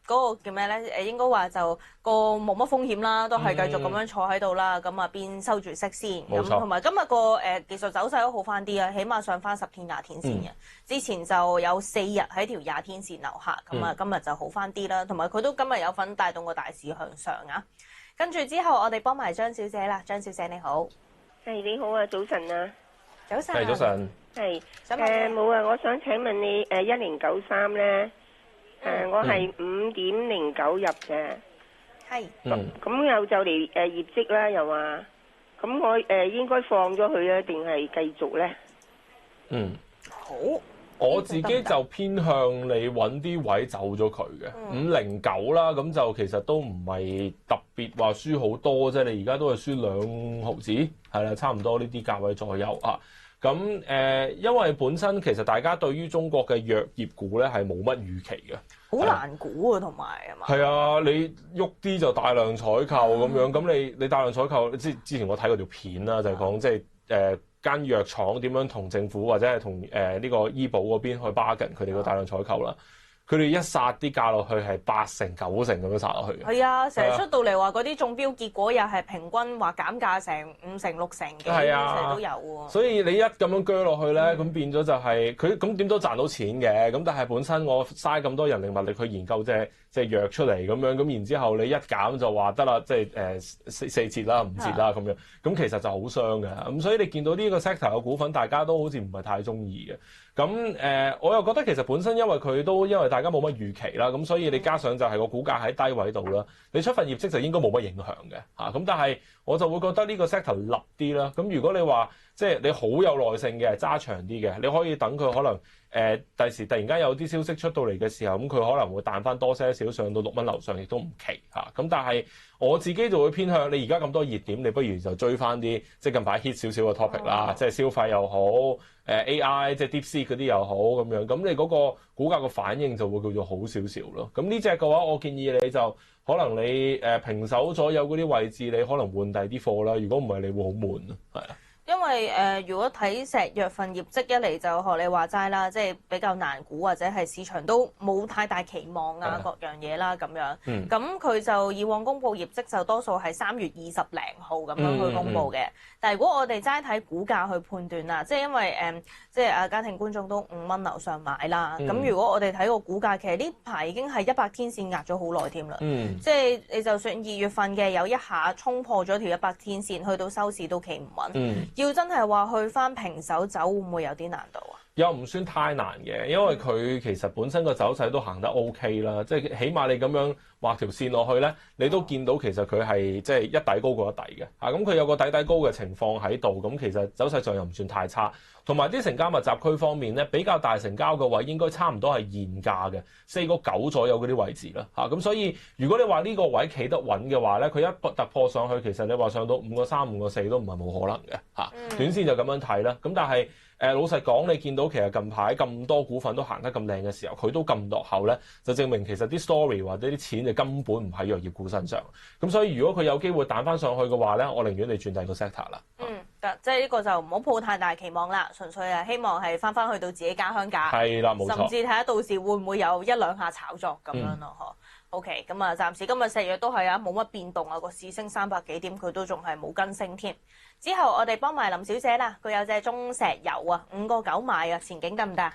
嗰個叫咩咧？應該話就個冇乜風險啦，都係繼續咁樣坐喺度啦。咁啊，邊收住息先。咁同埋今日個技術走勢都好翻啲啊，起碼上翻10天20天線嘅。之前就有4日喺條20天線樓下，咁啊今日就好翻啲啦。同埋佢都今日有份帶動個大市向上啊。跟住之後，我哋幫埋張小姐啦。張小姐你好，係你好啊，早晨啊，早晨，係早晨，係冇啊，我想請問你1093咧，我係5.09入嘅，係，咁又就嚟業績啦，又話，咁我應該放咗佢啊，定係繼續咧？好。我自己就偏向你揾啲位走咗佢嘅509啦，咁就其實都唔係特別話輸好多啫。你而家都係輸2毫子，係啦，差唔多呢啲價位左右啊。咁因為本身其實大家對於中國嘅藥業股咧係冇乜預期嘅，好難估啊，同埋係嘛？係啊，你喐啲就大量採購咁樣，咁你大量採購，之前我睇過條片啦，就係講即係間藥廠點樣同政府或者係同呢個醫保嗰邊去 bargain 佢哋個大量採購啦。佢哋一殺啲價落去係8成9成咁樣殺落去嘅。係啊，成日出到嚟話嗰啲中標結果又係平均話減價成5成6成嘅，成日都有喎。所以你一咁樣鋸落去咧，咁變咗就係佢咁點都賺到錢嘅。咁但係本身我嘥咁多人力物力去研究隻藥出嚟咁樣，咁然之後你一減就話得啦，即係4折啦5折啦咁樣，咁其實就好傷嘅。咁所以你見到呢個 sector 嘅股份，大家都好似唔係太中意嘅。咁我又覺得其實本身因為大家冇乜預期啦，咁所以你加上就係個股價喺低位度啦，你出份業績就應該冇乜影響嘅嚇。咁但係我就會覺得呢個 sector 立啲啦。咁如果你話即係你好有耐性嘅揸長啲嘅，你可以等佢可能第時突然間有啲消息出到嚟嘅時候，咁佢可能會彈翻多些少上到6蚊樓上，亦都唔奇嚇。咁但係我自己就會偏向你而家咁多熱點，你不如就追翻啲即係近排 hit 少少嘅 topic 啦，即係消費又好，AI 即係 DeepSeek 嗰啲又好咁樣，咁你嗰個股價個反應就會叫做好少少咯。咁呢隻嘅話，我建議你就可能你平手左右嗰啲位置，你可能換第啲貨啦。如果唔係，你會好悶啊，係啊。因為如果睇石藥份業績，一嚟就學你話齋啦，即係比較難估，或者係市場都冇太大期望啊，各樣嘢啦咁樣。咁佢就以往公佈業績就多數係3月20零號咁樣去公佈嘅。但係如果我哋齋睇股價去判斷啦，即係因為即係家庭觀眾都5蚊樓上買啦。咁如果我哋睇個股價，其實呢排已經係100天線壓咗好耐添啦。即係你就算2月份嘅有一下衝破咗條100天線，去到收市都企唔穩。要真係話去翻平手走，會唔會有啲難度啊？又唔算太難嘅，因為佢其實本身個走勢都行得 OK 啦，即係起碼你咁樣畫條線落去咧，你都見到其實佢係即係一底高過一底嘅嚇，咁佢有個底高嘅情況喺度，咁其實走勢上又唔算太差，同埋啲成交密集區方面咧，比較大成交嘅位應該差唔多係現價嘅4個9左右嗰啲位置啦嚇，咁所以如果你話呢個位企得穩嘅話咧，佢一突破上去，其實你話上到5個3、5個4都唔係冇可能嘅嚇，短線就咁樣睇啦，咁但係老實講，你見到其實近排咁多股份都行得咁靚嘅時候，佢都咁落後咧，就證明其實啲 story 或者啲錢就根本唔喺藥業股身上。咁所以如果佢有機會彈翻上去嘅話咧，我寧願你轉第二個 sector 啦。即係呢個就唔好抱太大期望啦，純粹係希望係翻去到自己家鄉價。係啦，冇錯。甚至睇下到時會唔會有1、2下炒作咁樣咯，OK， 咁啊，暫時今日石藥都係啊，冇乜變動啊，個市升300幾點，佢都仲係冇跟升添。之後我哋幫埋林小姐啦，佢有隻中石油啊，5個9買啊，前景得唔得？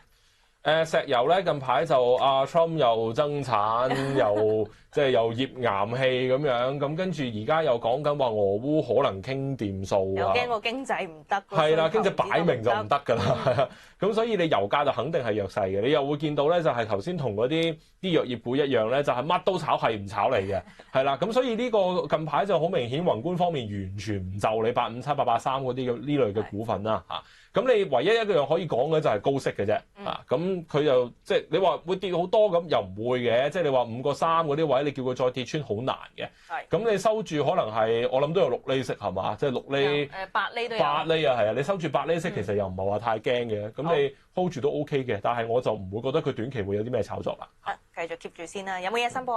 石油咧近排就阿 Trump 又增產，又即係又頁岩氣咁樣，咁跟住而家又講緊話俄烏可能傾掂數啊，又驚個經濟唔得。係啦，經濟擺明就唔得㗎啦，係啊，咁所以你油價就肯定係弱勢嘅，你又會見到咧就係頭先同嗰啲藥業股一樣咧，就係乜都炒係唔炒嚟嘅，係啦，咁所以呢個近排就好明顯宏觀方面完全唔就你857、883嗰啲呢類嘅股份啦嚇。咁你唯一一樣可以講嘅就係高息嘅啫，咁佢就即係你話會跌好多咁又唔會嘅，即係你話5個3嗰啲位，你叫佢再跌穿好難嘅。咁你收住可能係我諗都有6厘息係嘛，即係6厘8厘都有。8厘啊，係啊，你收住8厘息其實又唔係話太驚嘅，咁你 hold 住都 OK 嘅，但係我就唔會覺得佢短期會有啲咩炒作啦。繼續 keep 住先啦，有冇嘢申報？